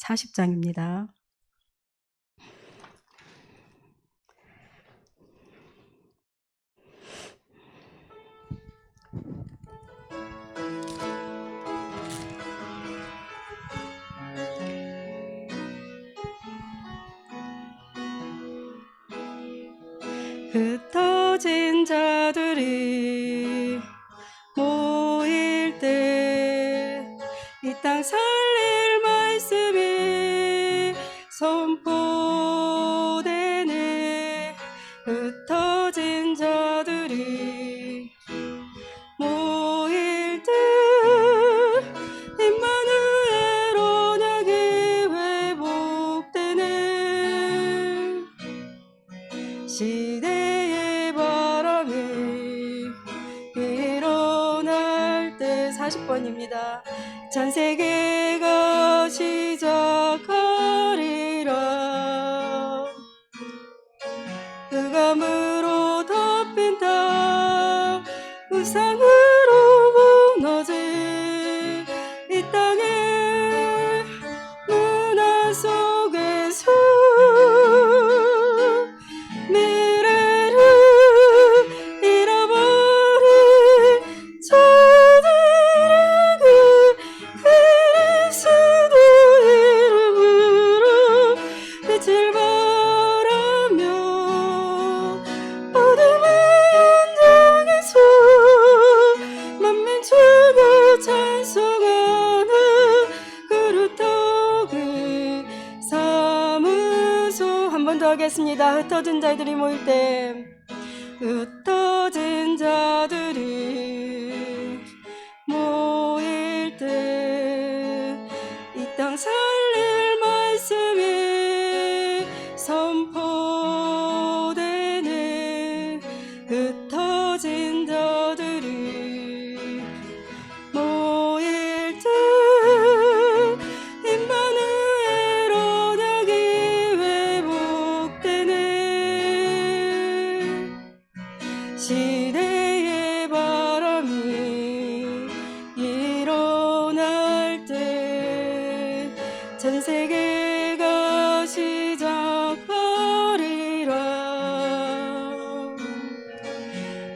40장입니다. 흩어진 자들이 모일 때 이 땅 살릴 말씀이 선포되네. 흩어진 자들이 모일 때 임마누엘 언약이 회복되네. 시대의 바람이 일어날 때 40번입니다. 전 세계가 시작하리라. 흑암으로 덮인 땅 우상으로 무너진 이 땅의 문화 속에서 미래를 잃어버린 자들에게 그리스도 이름으로 빛을 발하며 어둠의 현장에서 만민족을 찬송하는 그루터기 사무소. 한 번 더 하겠습니다. 흩어진 자들이 모일 때, 흩어진 자들이 모일 때 이 땅 살릴 말씀이 선포되네. 흩어진 자들이 모일 때 임마누엘 언약이 회복되네. 시대의 바람이 일어날 때 전 세계가 시작하리라.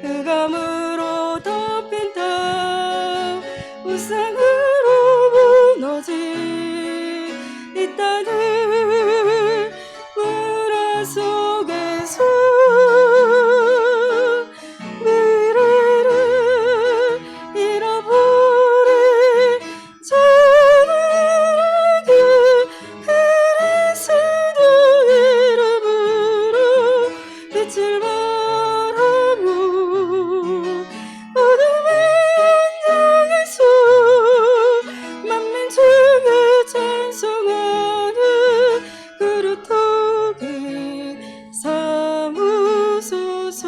흑암으로 덮인 땅 우상으로 무너진 이 땅을 문화 속에서 미래를 잃어버린 자들에게 그리스도 이름으로 빛을 발하며 어둠의 현장에서 만민족을 찬송하는 그루터기 삼으소서.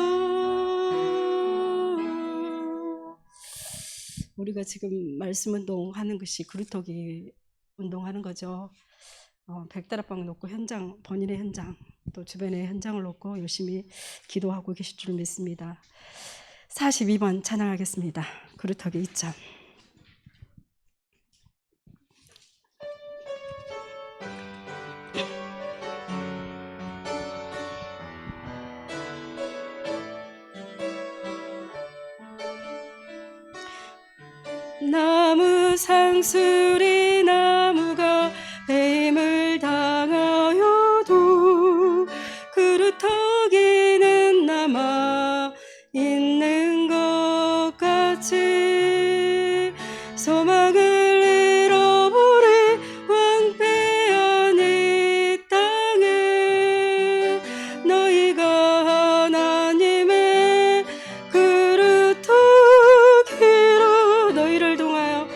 우리가 지금 말씀 운동하는 것이 그루터기 운동하는 거죠. 백다락방 놓고 현장, 본인의 현장, 또 주변의 현장을 놓고 열심히 기도하고 계실 줄 믿습니다. 42번 찬양하겠습니다. 그루터기 2점. 나무 상수리 나무가 뱀을 당하여도 그루터기는 남아 있는 것 같이 소망을 잃어버린 황폐한 이 땅에 너희가 하나님의 그루터기로 너희를 통하여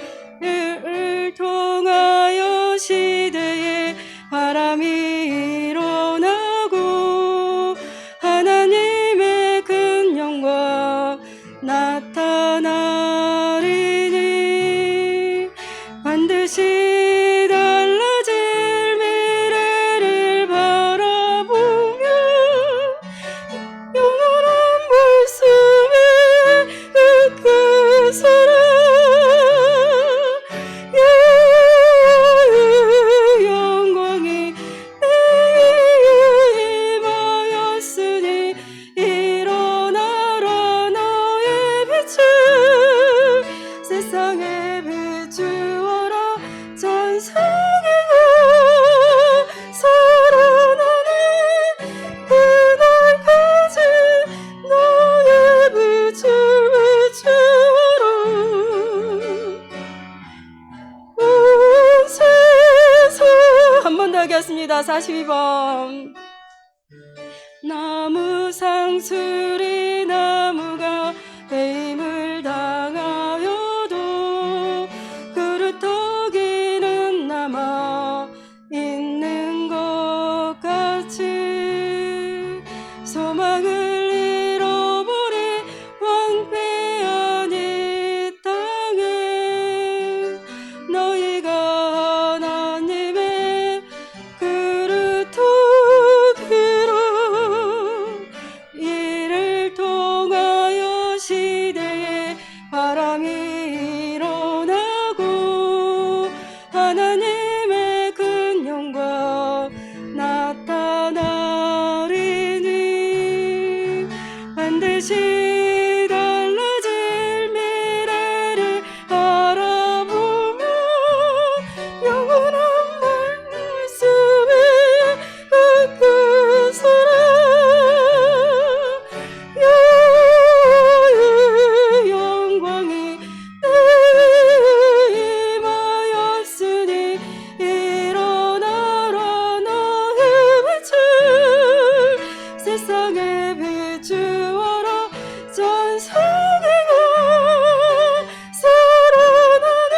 드리겠습니다. 42번. 나무 상수리 나무가 배임을 당하여도 그루터기는 남아 있는 것 같이 소망을 잃어버린 황폐한 이 땅에 너희가 하나님의 그루터기로 이를 통하여 시대에 바람이 일어나고 하나님의 큰 영광 나타나리니 반드시 달라질 미래를 알아보며 영원한 말씀에 그 사랑 여호와의 영광이 내게 임하였으니 일어나라 너의 빛을 세상에 비추어라 전생에가 살아나는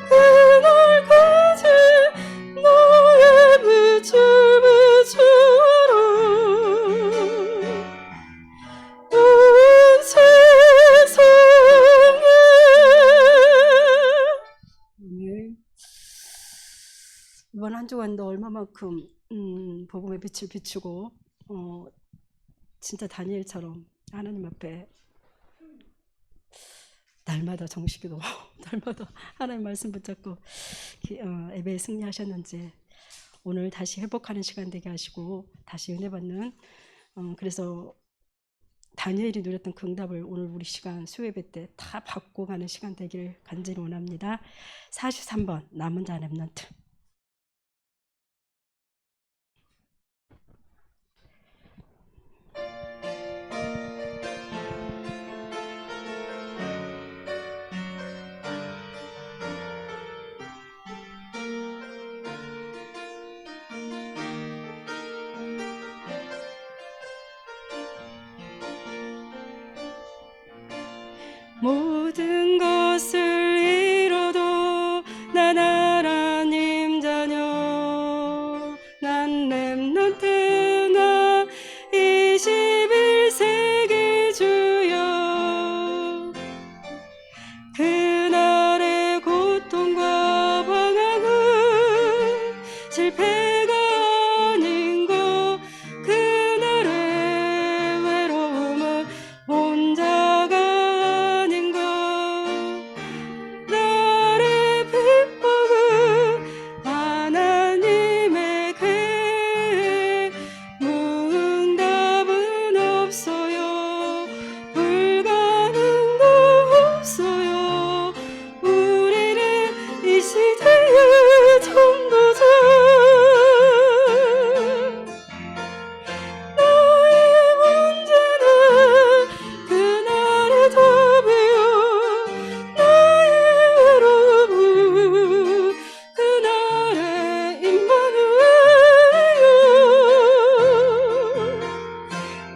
그날까지 너의 빛을 비추어라 온 세상에. 아멘. 이번 한 주간도 얼마만큼 복음의 빛을 비추고 진짜 다니엘처럼 하나님 앞에 날마다 정식기도 날마다 하나님 말씀 붙잡고 예배에 승리하셨는지 오늘 다시 회복하는 시간 되게 하시고 다시 은혜 받는 그래서 다니엘이 누렸던 그 응답을 오늘 우리 시간 수요예배 때 다 받고 가는 시간 되기를 간절히 원합니다. 43번 남은 자 렘넌트. 모든 것을 잃어도 난 하나님 자녀 난 렘넌트 나 21세기 주여 그날의 고통과 방황은 실패가 아닌 것 그날의 외로움은 혼자가 아닌 것 나의 핍박은 하나님의 계획 무응답은 없어요 불가능도 없어요 우리는 이 시대의 전도자 나의 문제는 그날의 답이요 나의 외로움은 그날의 임마누엘이요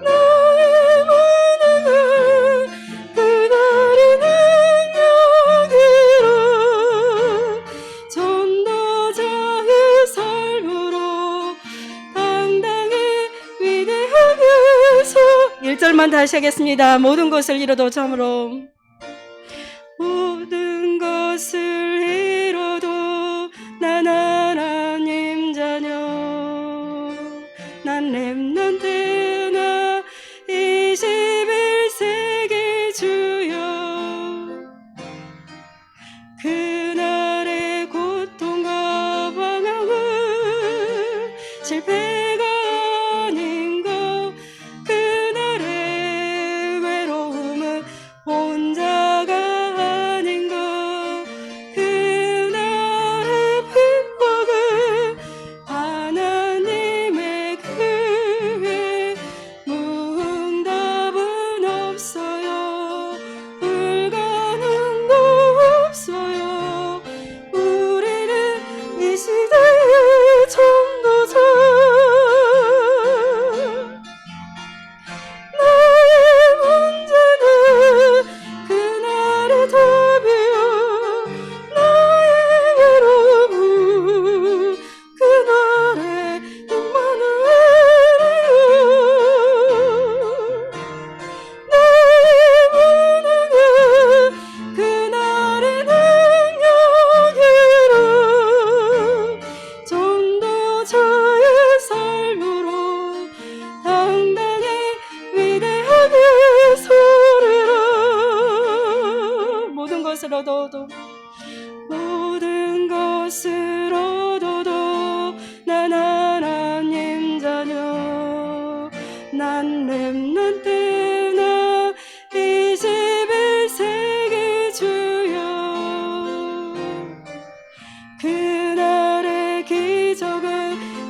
나의 만행은 그날의 능력이라 전도자의 삶으로 당당히 위대하게 서 1절만 다시 하겠습니다. 모든 것을 잃어도 참으로 모든 것을 잃어도 난 하나님 자녀 난 렘넌트 나 21세기 주여 그날의 고통과 방황은 실패가 아닌 것 그날의 외로움은 혼자가 아닌 것 그날의 핍박은 하나님의 계획 무응답은 없어요 불가능도 없어요 우리는 이 시대의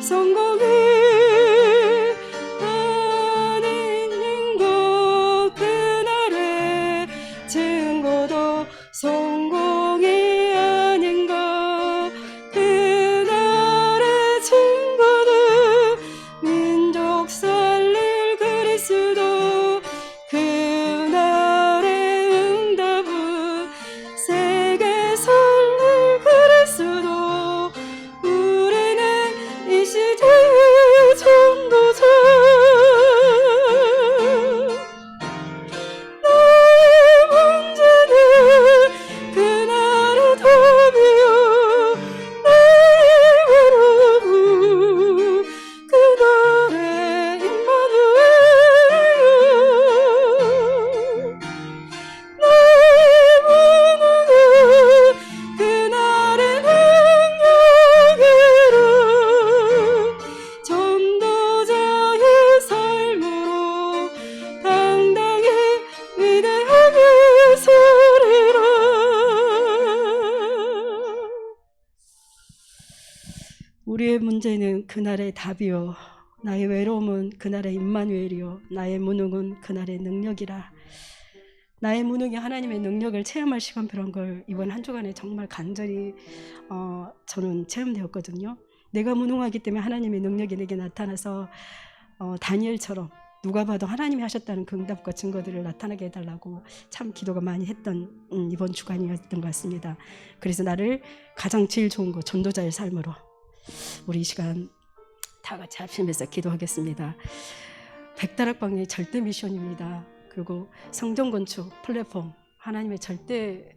성공이 아닌 것 그날의 증거도 성공이 아닌 것 그날의 증거도 민족 살릴 그리스도 그날의 응답은 세계 살릴 그리스도 우리는 이 시대의 전도자 나의 문제는 그날의 답이요 나의 외로움 그날의 임마누엘이요 나의 무능은 그날의 능력이라 전도자의 삶으로 당당히 위대하게 서리라. 우리의 문제는 그날의 답이요 나의 외로움은 그날의 임마누엘이요 나의 무능은 그날의 능력이라. 나의 무능이 하나님의 능력을 체험할 시간 필요한 걸 이번 한 주간에 정말 간절히 저는 체험되었거든요. 내가 무능하기 때문에 하나님의 능력이 내게 나타나서 다니엘처럼 누가 봐도 하나님이 하셨다는 그 응답과 증거들을 나타나게 해달라고 참 기도가 많이 했던 이번 주간이었던 것 같습니다. 그래서 나를 가장 제일 좋은 거 전도자의 삶으로 우리 이 시간 다 같이 합심해서 기도하겠습니다. 백다락방의 절대 미션입니다. 그리고 성전 건축 플랫폼 하나님의 절대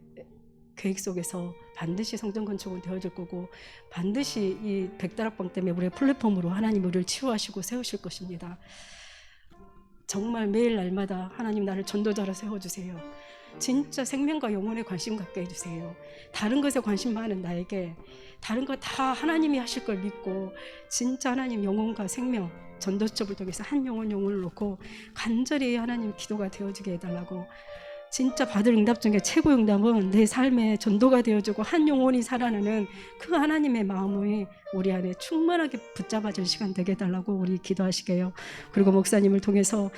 계획 속에서 반드시 성전 건축은 되어질 거고 반드시 이 백다락방 때문에 우리의 플랫폼으로 하나님 우리를 치유하시고 세우실 것입니다. 정말 매일 날마다 하나님 나를 전도자로 세워주세요. 진짜 생명과 영혼에 관심 갖게 해주세요. 다른 것에 관심 많은 나에게 다른 거 다 하나님이 하실 걸 믿고 진짜 하나님 영혼과 생명 전도첩을 통해서 한 영혼을 놓고 간절히 하나님 기도가 되어지게 해달라고. 진짜 받을 응답 중에 최고 응답은 내 삶에 전도가 되어지고 한 영혼이 살아나는 그 하나님의 마음이 우리 안에 충만하게 붙잡아질 시간 되게 해달라고 우리 기도하시게요. 그리고 목사님을 통해서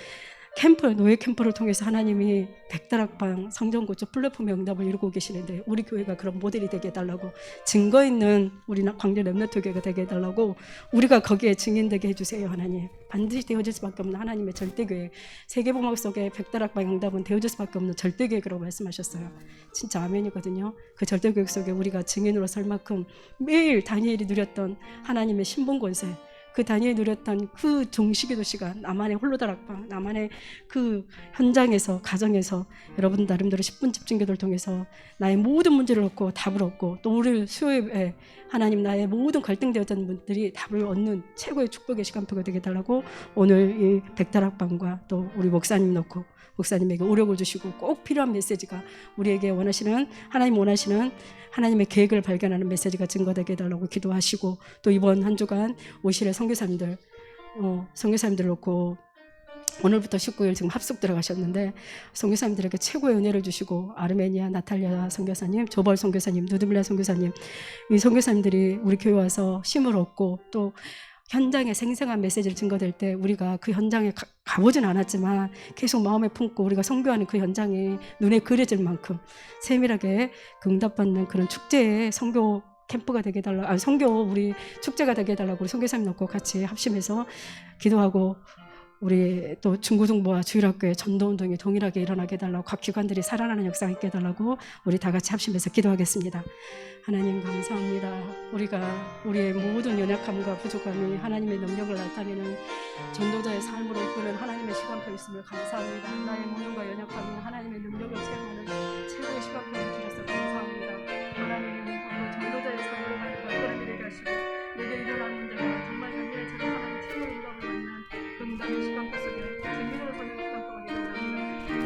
노예 캠프를 통해서 하나님이 백다락방 성전고조 플랫폼의 응답을 이루고 계시는데 우리 교회가 그런 모델이 되게 해달라고, 증거 있는 우리 광주 렘넌트 교회가 되게 해달라고, 우리가 거기에 증인되게 해주세요. 하나님 반드시 되어질 수밖에 없는 하나님의 절대교회, 세계복음 속에 백다락방 응답은 되어질 수밖에 없는 절대교회라고 말씀하셨어요. 진짜 아멘이거든요. 그 절대교회 속에 우리가 증인으로 설 만큼 매일 다니엘이 누렸던 하나님의 신분권세, 그 다니엘이 누렸던 그 종식기도 시간, 나만의 홀로다락방, 나만의 그 현장에서 가정에서 여러분 나름대로 10분 집중기도를 통해서 나의 모든 문제를 얻고 답을 얻고, 또 우리 수요일에 하나님 나의 모든 갈등되었던 분들이 답을 얻는 최고의 축복의 시간표가 되게 해달라고 오늘 이 백다락방과 또 우리 목사님 놓고 목사님에게 오력을 주시고 꼭 필요한 메시지가 우리에게 원하시는, 하나님 원하시는 하나님의 계획을 발견하는 메시지가 증거되게 해달라고 기도하시고, 또 이번 한 주간 오실 선교사님들 놓고 오늘부터 19일 지금 합숙 들어가셨는데 선교사님들에게 최고의 은혜를 주시고, 아르메니아 나탈리아 선교사님, 조벌 선교사님, 누드밀라 선교사님, 이 선교사님들이 우리 교회 와서 힘을 얻고 또 현장에 생생한 메시지를 증거될 때 우리가 그 현장에 가보진 않았지만 계속 마음에 품고 우리가 선교하는 그 현장이 눈에 그려질 만큼 세밀하게 응답받는 그런 축제의 선교 캠프가 되게 해달라고, 선교 우리 축제가 되게 해달라고 우리 선교사님 놓고 같이 합심해서 기도하고, 우리 또 중고등부와 주일학교의 전도운동이 동일하게 일어나게 해달라고, 각 기관들이 살아나는 역사가 있게 해달라고 우리 다 같이 합심해서 기도하겠습니다. 하나님 감사합니다. 우리가 우리의 모든 연약함과 부족함이 하나님의 능력을 나타내는 전도자의 삶으로 이끄는 하나님의 시간표 있음을 감사합니다. 나의 모든과 연약함이 하나님의 능력을 체험하는 최고의 시간표를 주셔서 감사합니다. 하나님 오늘 전도자의 삶으로 가는 걸걸음이 되게 하시고, 내게 일어나는 문제가 정말 연결처럼 하나님 최고의 응답을 받는 응답의 시간표 속에 증인으로 서는 시간표가 되어갑니다.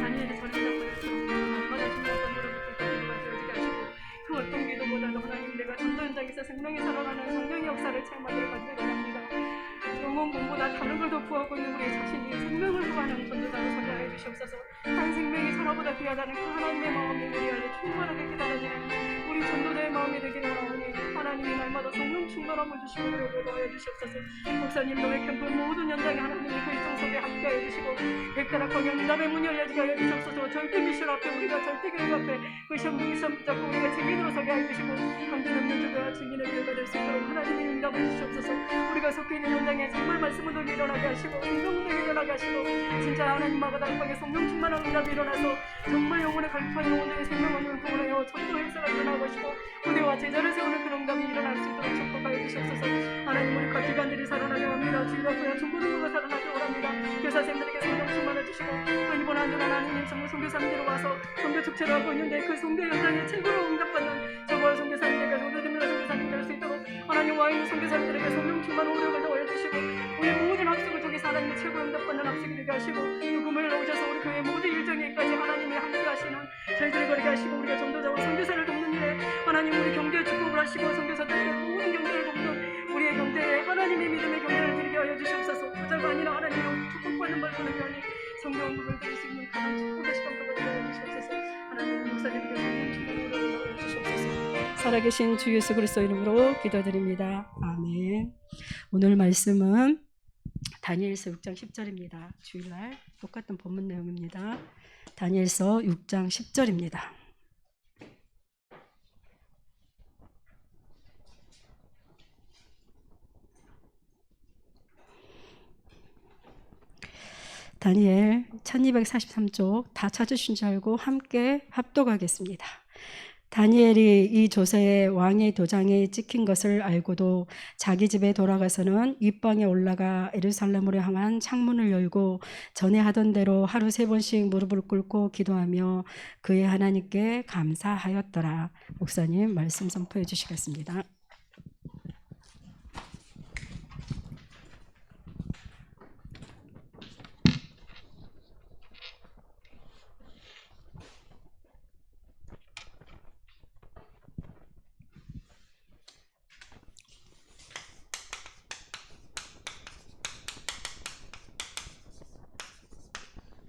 다니엘이 저런 것처럼 날마다 중요한 건물로부터 기도가 되어지게 하시고, 그 어떤 기도보다도 하나님 내가 전도 현장에서 생명이 살아나는 성령의 역사를 체험하게 해주시기 바랍니다. 영혼 공부나 다른 걸 더 구하고 있는 우리 자신이 생명을 구하는 전도자로 서게 해주시옵소서. 한 생명이 천하보다 귀하다는 그 하나님의 마음이 우리 안에 충만하게 깨달아지는 우리 전도자의 마음이 되기를 원하오니 하나님이 날마다 성령 충만함을 주시고 그러게 하여 주시옵소서. 목사님 노예 캠프 모든 현장에 하나님이 그 일정 속에 함께하여 주시고 백다락 광야 응답의 문이 열려지게 하여 주시옵소서. 절대 미션 앞에 우리가 절대 교육 앞에 그 시험 붙잡고 우리가 증인으로 서게 하여 주시고 강전 없는 주가 증인의 교회가 될 수 있도록 하나님이 응답을 주시옵소서. 우리가 속해 있는 현장에 정말 말씀 운동이 일어나게 하시고 성령 운동이 일어나게 하시고 진짜 하나님 마가다락방에 성령 충만한 응답이 일어나서 정말 영혼의 갈급한 영혼들의 생명을 동원하여 전도 행사가 일어나고 싶고 부대와 제자를 세우는 그런 응답이 일어날 수 있도록 축복하여 주시옵소서. 하나님 우리 각 기관들이 살아나게 합니다. 주일학교야 중고등부가 살아나게 원합니다. 교사생들에게 성령 충만을 주시고 또 이번 한 주간 하나님 정말 선교사님들이 와서 선교 축제를 하고 있는데 그 선교 현장에 최고로 응답받는 저와 선교사님들에게 조대듭니다. 선교사님 될 수 있도록 하나님 와 있는 선교사님들에게 성령 충만 오력을 더하여 주시고 우리 모든 학습을 통해서 하나님의 최고 응답받는 학습이 되게 하시고 그 금요일에 오셔서 우리 교회 모든 일정에까지 하나님이 함께 하시는 저희들을 거리게 하시고 우리가 전도자와 선교사를 돕는데 하나님 우리 경제에 축복을 하시고 선교사들에게 모든 경제를 돕는 우리의 경제에 하나님의 믿음의 경제를 드리게 하여 주시옵소서. 부자가 아니라 하나님의 축복받는 말씀을 위하니 성경을 드릴 수 있는 가장 축복의 시간표가 되게 하여 주시옵소서. 하나님 목사님께 성령 충만으로 하여 주시옵소서. 살아계신 주 예수 그리스도 이름으로 기도드립니다. 아멘. 오늘 말씀은 다니엘서 6장 10절입니다. 주일날 똑같은 본문 내용입니다. 다니엘서 6장 10절입니다. 다니엘 1243쪽 다 찾으신 줄 알고 함께 합독하겠습니다. 다니엘이 이 조서에 왕의 도장에 찍힌 것을 알고도 자기 집에 돌아가서는 윗방에 올라가 예루살렘으로 향한 창문을 열고 전에 하던 대로 하루 3번씩 무릎을 꿇고 기도하며 그의 하나님께 감사하였더라. 목사님 말씀 선포해 주시겠습니다.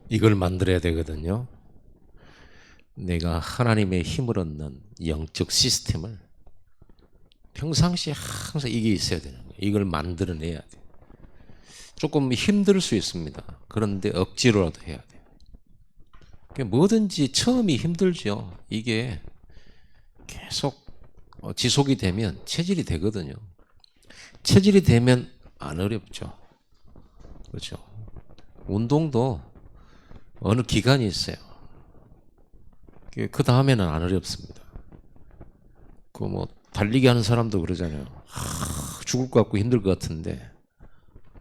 이걸 만들어야 되거든요. 내가 하나님의 힘을 얻는 영적 시스템을 평상시에 항상 이게 있어야 되는 거예요. 이걸 만들어내야 돼요. 조금 힘들 수 있습니다. 그런데 억지로라도 해야 돼요. 뭐든지 처음이 힘들죠. 이게 계속 지속이 되면 체질이 되거든요. 체질이 되면 안 어렵죠. 그렇죠. 운동도 어느 기간이 있어요. 그 다음에는 안 어렵습니다. 그 뭐 달리기 하는 사람도 그러잖아요. 죽을 것 같고 힘들 것 같은데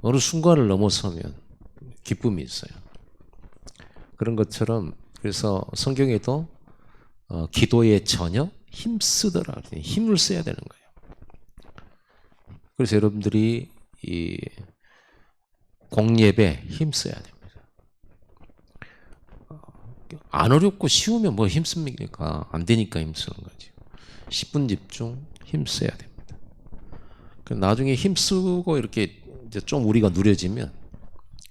어느 순간을 넘어서면 기쁨이 있어요. 그런 것처럼 그래서 성경에도 기도에 전혀 힘쓰더라. 힘을 써야 되는 거예요. 그래서 여러분들이 이 공예배에 힘써야 됩니다. 안 어렵고 쉬우면 뭐 힘씁니까? 안 되니까 힘쓰는 거죠. 10분 집중 힘써야 됩니다. 나중에 힘쓰고 이렇게 이제 좀 우리가 누려지면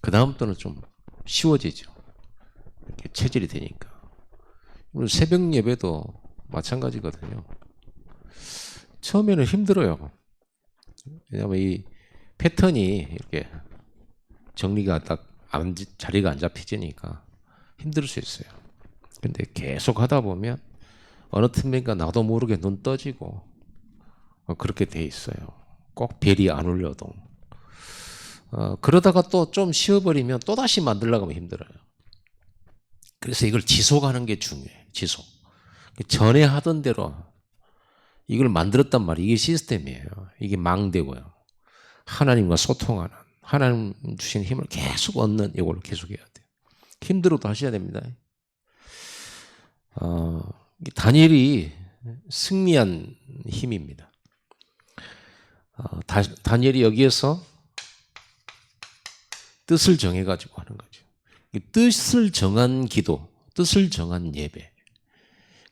그 다음부터는 좀 쉬워지죠. 이렇게 체질이 되니까. 오늘 새벽 예배도 마찬가지거든요. 처음에는 힘들어요. 왜냐하면 이 패턴이 이렇게 정리가 딱 자리가 안 잡히지니까 힘들 수 있어요. 근데 계속 하다 보면 어느 틈인가 나도 모르게 눈 떠지고 그렇게 돼 있어요. 꼭 벨이 안 울려도. 그러다가 또 좀 쉬어버리면 또다시 만들려고 하면 힘들어요. 그래서 이걸 지속하는 게 중요해요. 지속. 전에 하던 대로 이걸 만들었단 말이에요. 이게 시스템이에요. 이게 망대고요. 하나님과 소통하는, 하나님 주신 힘을 계속 얻는 이걸 계속해야 돼요. 힘들어도 하셔야 됩니다. 다니엘이 승리한 힘입니다. 다니엘이 여기에서 뜻을 정해가지고 하는 거죠. 뜻을 정한 기도, 뜻을 정한 예배.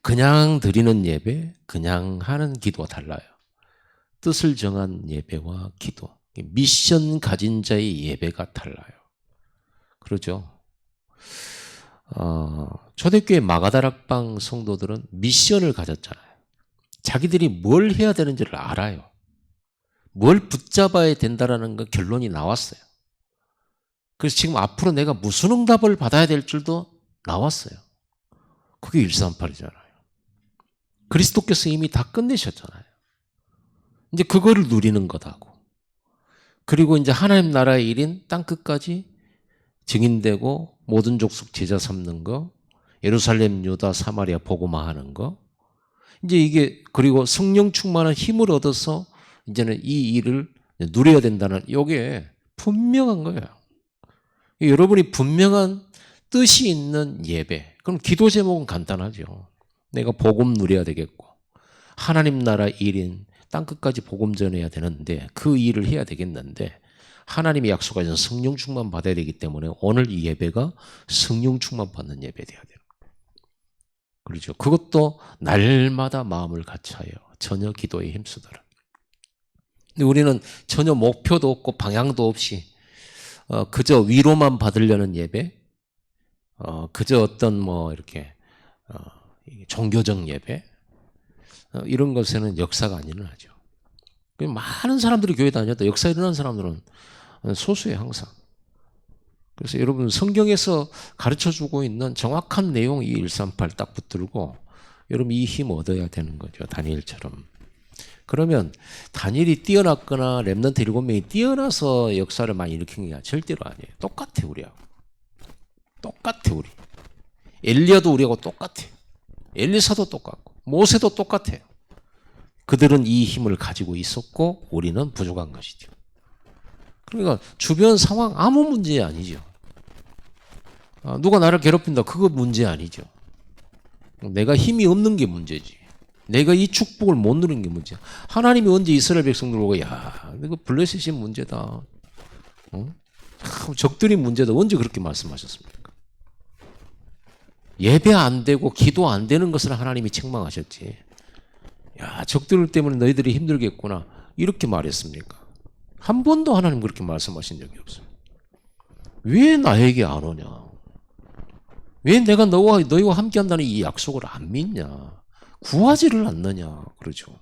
그냥 드리는 예배, 그냥 하는 기도가 달라요. 뜻을 정한 예배와 기도. 미션 가진 자의 예배가 달라요. 그러죠? 초대교회 마가다락방 성도들은 미션을 가졌잖아요. 자기들이 뭘 해야 되는지를 알아요. 뭘 붙잡아야 된다라는 거 결론이 나왔어요. 그래서 지금 앞으로 내가 무슨 응답을 받아야 될 줄도 나왔어요. 그게 138이잖아요. 그리스도께서 이미 다 끝내셨잖아요. 이제 그거를 누리는 거다고. 그리고 이제 하나님 나라의 일인 땅끝까지 증인되고 모든 족속 제자 삼는 거, 예루살렘, 유다, 사마리아 복음화하는 거. 이제 이게 그리고 성령 충만한 힘을 얻어서 이제는 이 일을 누려야 된다는 이게 분명한 거예요. 여러분이 분명한 뜻이 있는 예배. 그럼 기도 제목은 간단하죠. 내가 복음 누려야 되겠고 하나님 나라 일인 땅끝까지 복음 전해야 되는데 그 일을 해야 되겠는데 하나님이 약속하신 성령 충만 받아야 되기 때문에 오늘 이 예배가 성령 충만 받는 예배 돼야 돼요. 그렇죠. 그것도 날마다 마음을 같이하여 전혀 기도에 힘쓰더라. 근데 우리는 전혀 목표도 없고 방향도 없이 그저 위로만 받으려는 예배, 그저 어떤 뭐 이렇게 종교적 예배 이런 것에는 역사가 안 일어나죠. 많은 사람들이 교회 다녀도 역사 일어나는 사람들은 소수예요, 항상. 그래서 여러분 성경에서 가르쳐주고 있는 정확한 내용 이 138 딱 붙들고 여러분 이 힘 얻어야 되는 거죠. 다니엘처럼. 그러면 다니엘이 뛰어났거나 렘넌트 7명이 뛰어나서 역사를 많이 일으킨 게 절대로 아니에요. 똑같아 우리하고. 똑같아 우리. 엘리야도 우리하고 똑같아. 엘리사도 똑같고 모세도 똑같아요. 그들은 이 힘을 가지고 있었고 우리는 부족한 것이죠. 그러니까 주변 상황 아무 문제 아니죠. 누가 나를 괴롭힌다 그거 문제 아니죠. 내가 힘이 없는 게 문제지. 내가 이 축복을 못 누리는 게 문제야. 하나님이 언제 이스라엘 백성들 보고 야 이거 블레셋이 문제다. 적들이 문제다. 언제 그렇게 말씀하셨습니까? 예배 안 되고 기도 안 되는 것을 하나님이 책망하셨지. 야 적들 때문에 너희들이 힘들겠구나. 이렇게 말했습니까? 한 번도 하나님 그렇게 말씀하신 적이 없어요. 왜 나에게 안 오냐? 왜 내가 너희와 함께 한다는 이 약속을 안 믿냐? 구하지를 않느냐? 그러죠.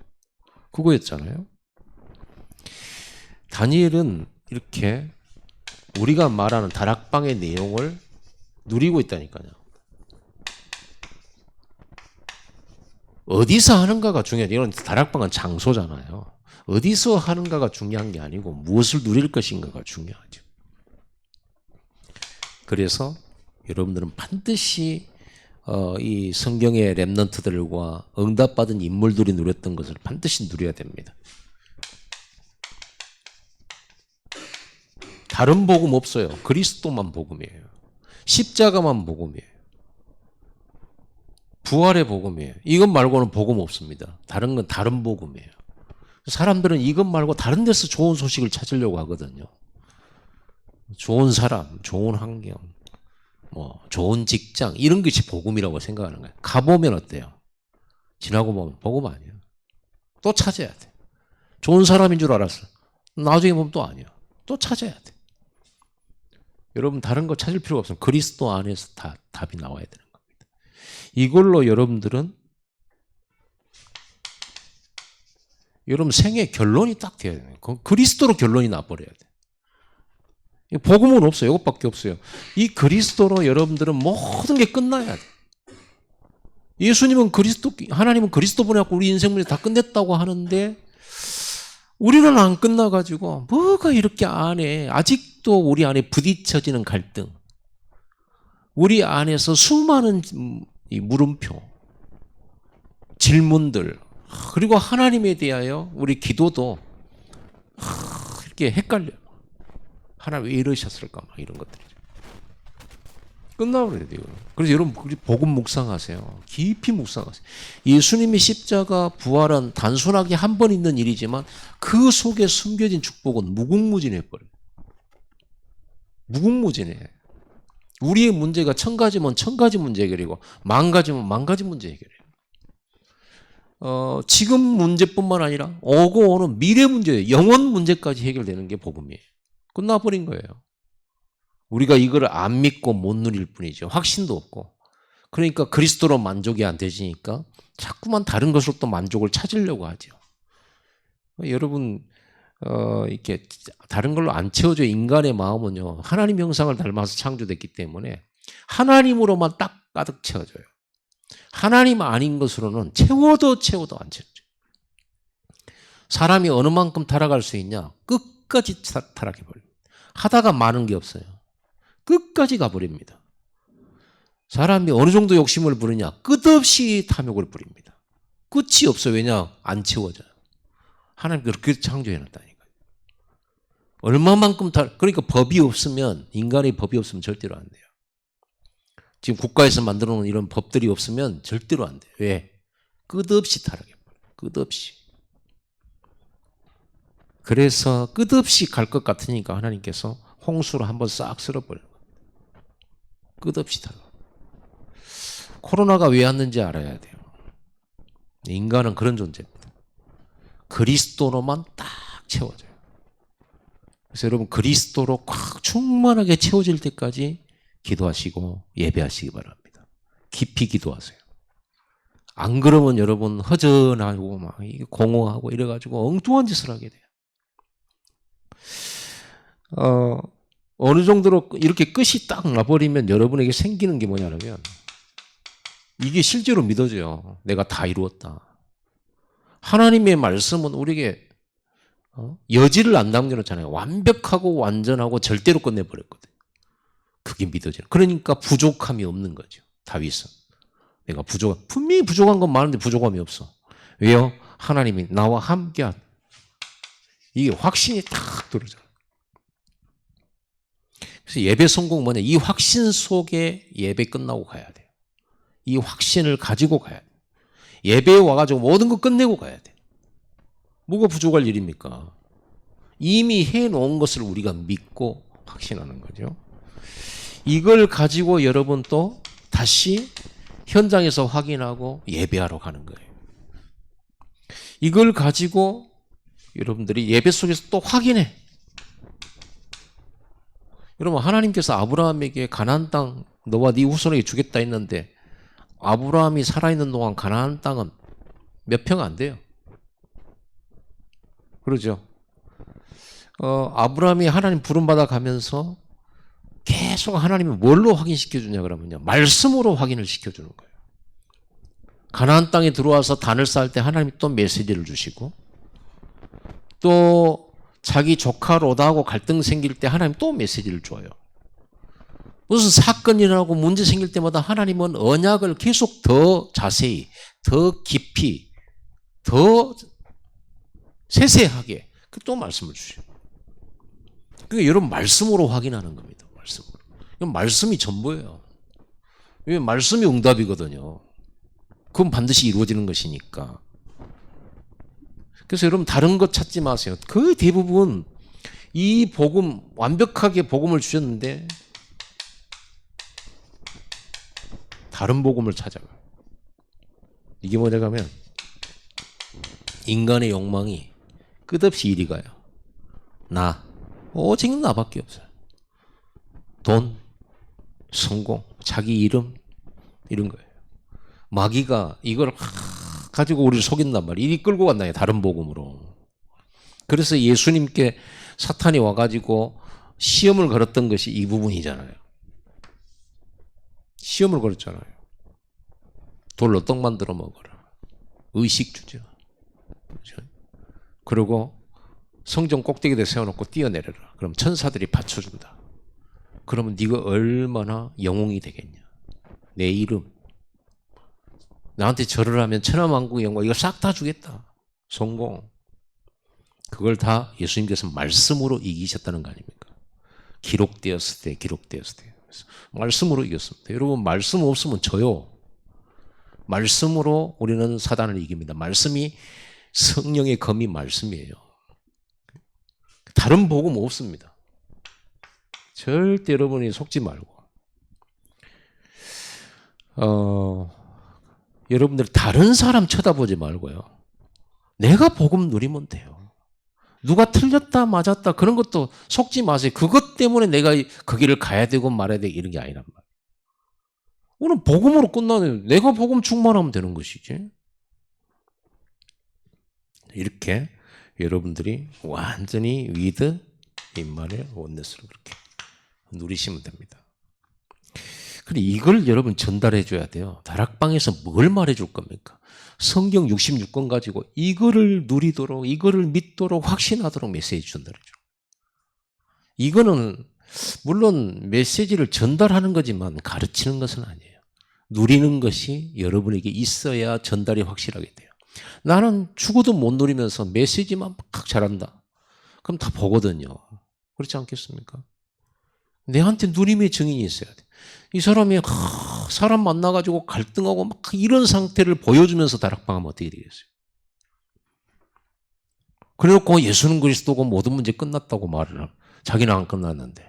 그거였잖아요. 다니엘은 이렇게 우리가 말하는 다락방의 내용을 누리고 있다니까요. 어디서 하는가가 중요하죠. 이건 다락방은 장소잖아요. 어디서 하는가가 중요한 게 아니고 무엇을 누릴 것인가가 중요하죠. 그래서 여러분들은 반드시 이 성경의 렘넌트들과 응답받은 인물들이 누렸던 것을 반드시 누려야 됩니다. 다른 복음 없어요. 그리스도만 복음이에요. 십자가만 복음이에요. 부활의 복음이에요. 이것 말고는 복음 없습니다. 다른 건 다른 복음이에요. 사람들은 이것 말고 다른 데서 좋은 소식을 찾으려고 하거든요. 좋은 사람, 좋은 환경, 뭐 좋은 직장 이런 것이 복음이라고 생각하는 거예요. 가보면 어때요? 지나고 보면 복음 아니에요. 또 찾아야 돼. 좋은 사람인 줄 알았어. 나중에 보면 또 아니야. 또 찾아야 돼. 여러분 다른 거 찾을 필요가 없어요. 그리스도 안에서 다 답이 나와야 되는 겁니다. 이걸로 여러분들은 여러분 생의 결론이 딱 돼야 돼요. 그리스도로 결론이 나버려야 돼. 복음은 없어요. 이것밖에 없어요. 이 그리스도로 여러분들은 모든 게 끝나야 돼. 예수님은 하나님은 그리스도 보내갖고 우리 인생 문제 다 끝냈다고 하는데 우리는 안 끝나가지고 뭐가 이렇게 아직도 우리 안에 부딪혀지는 갈등, 우리 안에서 수많은 이 물음표, 질문들, 그리고 하나님에 대하여 우리 기도도 이렇게 헷갈려요. 하나님 왜 이러셨을까? 막 이런 것들이죠. 끝나버려야 돼요. 그래서 여러분 복음 묵상하세요. 깊이 묵상하세요. 예수님의 십자가 부활은 단순하게 한 번 있는 일이지만 그 속에 숨겨진 축복은 무궁무진해버려요. 무궁무진해. 우리의 문제가 1000가지면 1000가지 문제 해결이고 10,000가지면 10,000가지 문제 해결이에요. 지금 문제뿐만 아니라 오고 오는 미래 문제, 영원 문제까지 해결되는 게 복음이에요. 끝나버린 거예요. 우리가 이걸 안 믿고 못 누릴 뿐이죠. 확신도 없고. 그러니까 그리스도로 만족이 안 되지니까 자꾸만 다른 것으로 또 만족을 찾으려고 하죠. 여러분 이렇게 다른 걸로 안 채워져. 인간의 마음은요, 하나님 형상을 닮아서 창조됐기 때문에 하나님으로만 딱 가득 채워져요. 하나님 아닌 것으로는 채워도 안 채워져요. 사람이 어느 만큼 타락할 수 있냐? 끝까지 타락해버립니다. 하다가 많은 게 없어요. 끝까지 가버립니다. 사람이 어느 정도 욕심을 부르냐? 끝없이 탐욕을 부립니다. 끝이 없어요. 왜냐? 안 채워져요. 하나님 그렇게 창조해놨다니까요. 얼마만큼 그러니까 법이 없으면, 인간의 법이 없으면 절대로 안 돼요. 지금 국가에서 만들어 놓은 이런 법들이 없으면 절대로 안 돼요. 왜? 끝없이 타락해버려요. 끝없이. 그래서 끝없이 갈 것 같으니까 하나님께서 홍수로 한번 싹 쓸어버려요. 끝없이 타락. 코로나가 왜 왔는지 알아야 돼요. 인간은 그런 존재입니다. 그리스도로만 딱 채워져요. 그래서 여러분 그리스도로 꽉 충만하게 채워질 때까지 기도하시고 예배하시기 바랍니다. 깊이 기도하세요. 안 그러면 여러분 허전하고 막 공허하고 이래가지고 엉뚱한 짓을 하게 돼요. 어느 정도로 이렇게 끝이 딱 나버리면 여러분에게 생기는 게 뭐냐면 이게 실제로 믿어져요. 내가 다 이루었다. 하나님의 말씀은 우리에게 여지를 안 남겨놓잖아요. 완벽하고 완전하고 절대로 끝내버렸거든요. 그게 믿어져요. 그러니까 부족함이 없는 거죠. 다윗은. 내가 분명히 부족한 건 많은데 부족함이 없어. 왜요? 하나님이 나와 함께한. 이게 확신이 딱 들어져요. 그래서 예배 성공은 뭐냐? 이 확신 속에 예배 끝나고 가야 돼요. 이 확신을 가지고 가야 돼요. 예배에 와가지고 모든 거 끝내고 가야 돼요. 뭐가 부족할 일입니까? 이미 해놓은 것을 우리가 믿고 확신하는 거죠. 이걸 가지고 여러분 또 다시 현장에서 확인하고 예배하러 가는 거예요. 이걸 가지고 여러분들이 예배 속에서 또 확인해. 여러분 하나님께서 아브라함에게 가나안 땅 너와 네 후손에게 주겠다 했는데 아브라함이 살아있는 동안 가나안 땅은 몇 평 안 돼요. 그러죠. 아브라함이 하나님 부름받아 가면서 계속 하나님이 뭘로 확인시켜 주냐 그러면요. 말씀으로 확인을 시켜주는 거예요. 가나안 땅에 들어와서 단을 쌓을 때 하나님이 또 메시지를 주시고 또 자기 조카 롯하고 갈등 생길 때 하나님 또 메시지를 줘요. 무슨 사건이 일어나고 문제 생길 때마다 하나님은 언약을 계속 더 자세히, 더 깊이, 더 세세하게 또 말씀을 주셔요. 그러니까 여러분 말씀으로 확인하는 겁니다. 말씀으로. 말씀이 전부예요. 왜? 말씀이 응답이거든요. 그건 반드시 이루어지는 것이니까. 그래서 여러분 다른 것 찾지 마세요. 거의 대부분 이 복음, 완벽하게 복음을 주셨는데 다른 복음을 찾아가요. 이게 뭐냐 하면 인간의 욕망이 끝없이 이리 가요. 오직 나밖에 없어요. 돈, 성공, 자기 이름 이런 거예요. 마귀가 이걸 가지고 우리를 속인단 말이에요. 이리 끌고 간다요. 다른 복음으로. 그래서 예수님께 사탄이 와가지고 시험을 걸었던 것이 이 부분이잖아요. 시험을 걸었잖아요. 돌로 떡 만들어 먹어라. 의식 주죠. 그렇죠? 그리고 성전 꼭대기에 세워놓고 뛰어내려라. 그럼 천사들이 받쳐준다. 그러면 네가 얼마나 영웅이 되겠냐. 내 이름. 나한테 절을 하면 천하만국의 영광 이거 싹 다 주겠다. 성공. 그걸 다 예수님께서 말씀으로 이기셨다는 거 아닙니까? 기록되었을 때. 말씀으로 이겼습니다. 여러분 말씀 없으면 져요. 말씀으로 우리는 사단을 이깁니다. 말씀이 성령의 검이 말씀이에요. 다른 복음 없습니다. 절대 여러분이 속지 말고. 여러분들 다른 사람 쳐다보지 말고요. 내가 복음 누리면 돼요. 누가 틀렸다 맞았다 그런 것도 속지 마세요. 그것 때문에 내가 그 길을 가야 되고 말아야 되고 이런 게 아니란 말이에요. 오늘 복음으로 끝나네요. 내가 복음 충만하면 되는 것이지. 이렇게 여러분들이 완전히 위드 임마누엘 원네스를 그렇게 누리시면 됩니다. 그리고 이걸 여러분 전달해 줘야 돼요. 다락방에서 뭘 말해 줄 겁니까? 성경 66권 가지고 이거를 누리도록, 이거를 믿도록, 확신하도록 메시지 전달해 줘. 이거는 물론 메시지를 전달하는 거지만 가르치는 것은 아니에요. 누리는 것이 여러분에게 있어야 전달이 확실하게 돼요. 나는 죽어도 못 누리면서 메시지만 막 잘한다. 그럼 다 보거든요. 그렇지 않겠습니까? 내한테 누림의 증인이 있어야 돼. 이 사람이 사람 만나가지고 갈등하고 막 이런 상태를 보여주면서 다락방하면 어떻게 되겠어요? 그래놓고 예수는 그리스도고 모든 문제 끝났다고 말을 하면 자기는 안 끝났는데.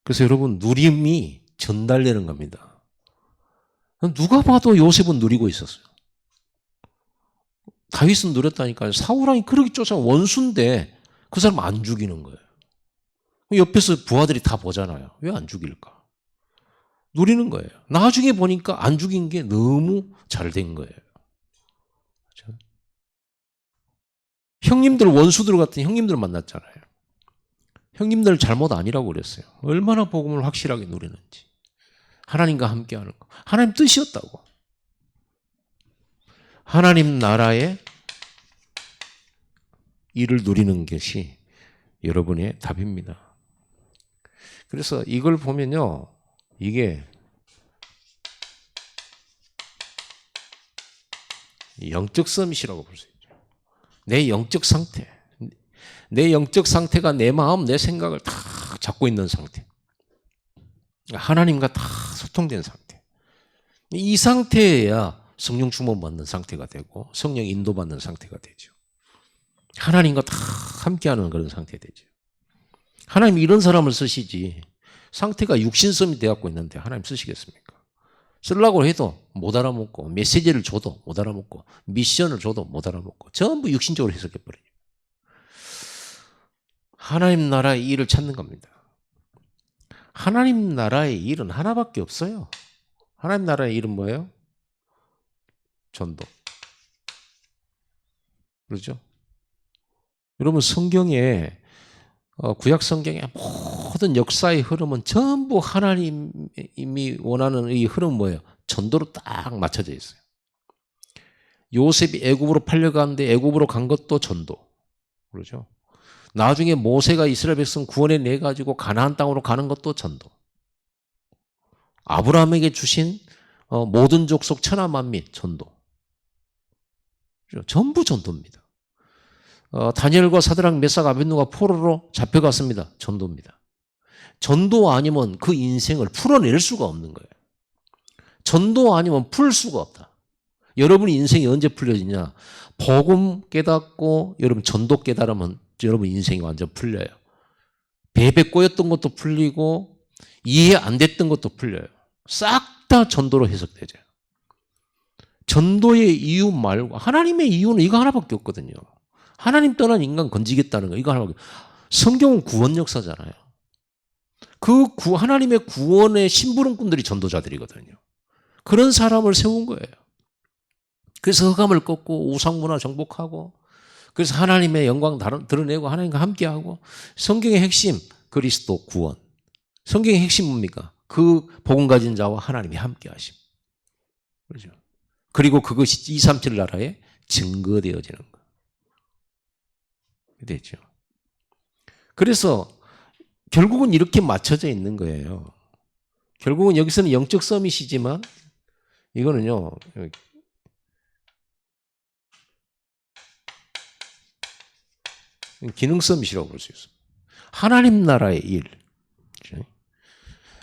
그래서 여러분 누림이 전달되는 겁니다. 누가 봐도 요셉은 누리고 있었어요. 다윗은 누렸다니까요. 사울왕이 그렇게 쫓아 원수인데 그 사람 안 죽이는 거예요. 옆에서 부하들이 다 보잖아요. 왜 안 죽일까? 누리는 거예요. 나중에 보니까 안 죽인 게 너무 잘 된 거예요. 그렇죠? 형님들 원수들 같은 형님들 만났잖아요. 형님들 잘못 아니라고 그랬어요. 얼마나 복음을 확실하게 누리는지. 하나님과 함께하는 거. 하나님 뜻이었다고. 하나님 나라의 일을 누리는 것이 여러분의 답입니다. 그래서 이걸 보면요. 이게 영적 서밋이라고 볼 수 있죠. 내 영적 상태. 내 영적 상태가 내 마음, 내 생각을 다 잡고 있는 상태. 하나님과 다 소통된 상태. 이 상태여야 성령 충만받는 상태가 되고 성령 인도받는 상태가 되죠. 하나님과 다 함께하는 그런 상태 되죠. 하나님 이런 사람을 쓰시지 상태가 육신성이 되어갖고 있는데 하나님 쓰시겠습니까? 쓰려고 해도 못 알아먹고 메시지를 줘도 못 알아먹고 미션을 줘도 못 알아먹고 전부 육신적으로 해석해버려요. 하나님 나라의 일을 찾는 겁니다. 하나님 나라의 일은 하나밖에 없어요. 하나님 나라의 일은 뭐예요? 전도. 그렇죠? 여러분 성경에 구약 성경의 모든 역사의 흐름은 전부 하나님이 원하는 이 흐름은 뭐예요? 전도로 딱 맞춰져 있어요. 요셉이 애굽으로 팔려가는데 애굽으로 간 것도 전도. 그렇죠? 나중에 모세가 이스라엘 백성 구원해 내 가지고 가나안 땅으로 가는 것도 전도. 아브라함에게 주신 모든 족속 천하 만민 전도. 전부 전도입니다. 다니엘과 사드락 메삭 아벳느고가 포로로 잡혀갔습니다. 전도입니다. 전도 아니면 그 인생을 풀어낼 수가 없는 거예요. 전도 아니면 풀 수가 없다. 여러분 인생이 언제 풀려지냐? 복음 깨닫고 여러분 전도 깨달으면 여러분 인생이 완전 풀려요. 배배 꼬였던 것도 풀리고 이해 안 됐던 것도 풀려요. 싹 다 전도로 해석되죠. 전도의 이유 말고 하나님의 이유는 이거 하나밖에 없거든요. 하나님 떠난 인간 건지겠다는 거 이거 하나밖에. 성경은 구원 역사잖아요. 하나님의 구원의 심부름꾼들이 전도자들이거든요. 그런 사람을 세운 거예요. 그래서 흑암을 꺾고 우상문화 정복하고 그래서 하나님의 영광 드러내고 하나님과 함께하고 성경의 핵심 그리스도 구원. 성경의 핵심 뭡니까? 그 복음 가진 자와 하나님이 함께하심. 그렇죠? 그리고 그것이 237 나라에 증거되어지는 거. 되죠. 그래서 결국은 이렇게 맞춰져 있는 거예요. 결국은 여기서는 영적 서밋이지만 이거는요. 기능 서밋이라고 볼 수 있어요. 하나님 나라의 일.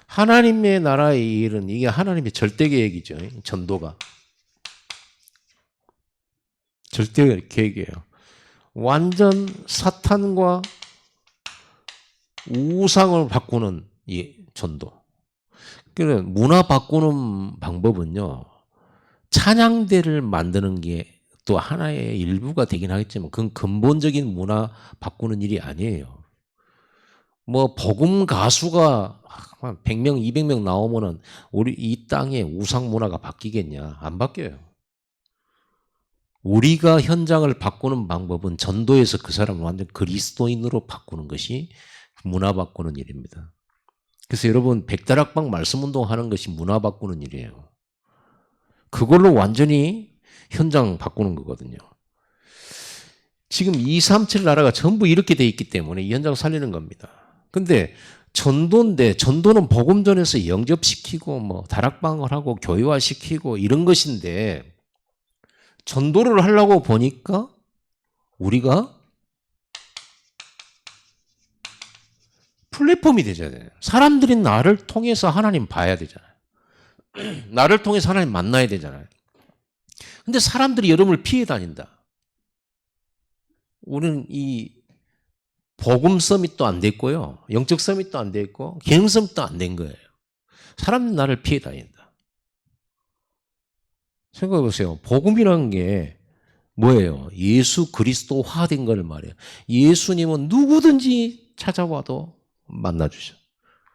하나님의 나라의 일은 이게 하나님의 절대 계획이죠. 전도가. 절대 계획이에요. 완전 사탄과 우상을 바꾸는 이 전도. 그래서 문화 바꾸는 방법은요. 찬양대를 만드는 게 또 하나의 일부가 되긴 하겠지만 그건 근본적인 문화 바꾸는 일이 아니에요. 뭐 복음 가수가 100명, 200명 나오면은 우리 이 땅의 우상 문화가 바뀌겠냐? 안 바뀌어요. 우리가 현장을 바꾸는 방법은 전도에서 그 사람을 완전 그리스도인으로 바꾸는 것이 문화 바꾸는 일입니다. 그래서 여러분 백다락방 말씀운동 하는 것이 문화 바꾸는 일이에요. 그걸로 완전히 현장 바꾸는 거거든요. 지금 237 나라가 전부 이렇게 돼 있기 때문에 이 현장 살리는 겁니다. 근데 전도인데 전도는 복음 전에서 영접시키고 뭐 다락방을 하고 교회화시키고 이런 것인데 전도를 하려고 보니까 우리가 플랫폼이 되잖아요. 사람들이 나를 통해서 하나님 봐야 되잖아요. 나를 통해서 하나님 만나야 되잖아요. 근데 사람들이 여러분을 피해 다닌다. 우리는 이 복음 서밋도 안 됐고요. 영적 서밋도 안 됐고 기능 서밋도 안 된 거예요. 사람들이 나를 피해 다닌다. 생각해 보세요. 복음이라는 게 뭐예요? 예수 그리스도화된 걸 말이에요. 예수님은 누구든지 찾아와도 만나주셔.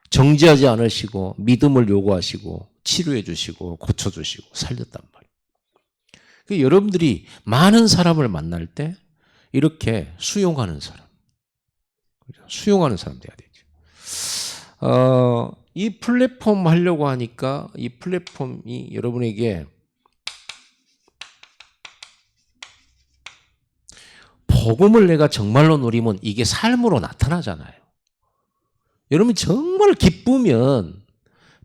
정지하지 않으시고 믿음을 요구하시고 치료해 주시고 고쳐 주시고 살렸단 말이에요. 그러니까 여러분들이 많은 사람을 만날 때 이렇게 수용하는 사람, 수용하는 사람 돼야 되죠. 이 플랫폼 하려고 하니까 이 플랫폼이 여러분에게 복음을 내가 정말로 누리면 이게 삶으로 나타나잖아요. 여러분이 정말 기쁘면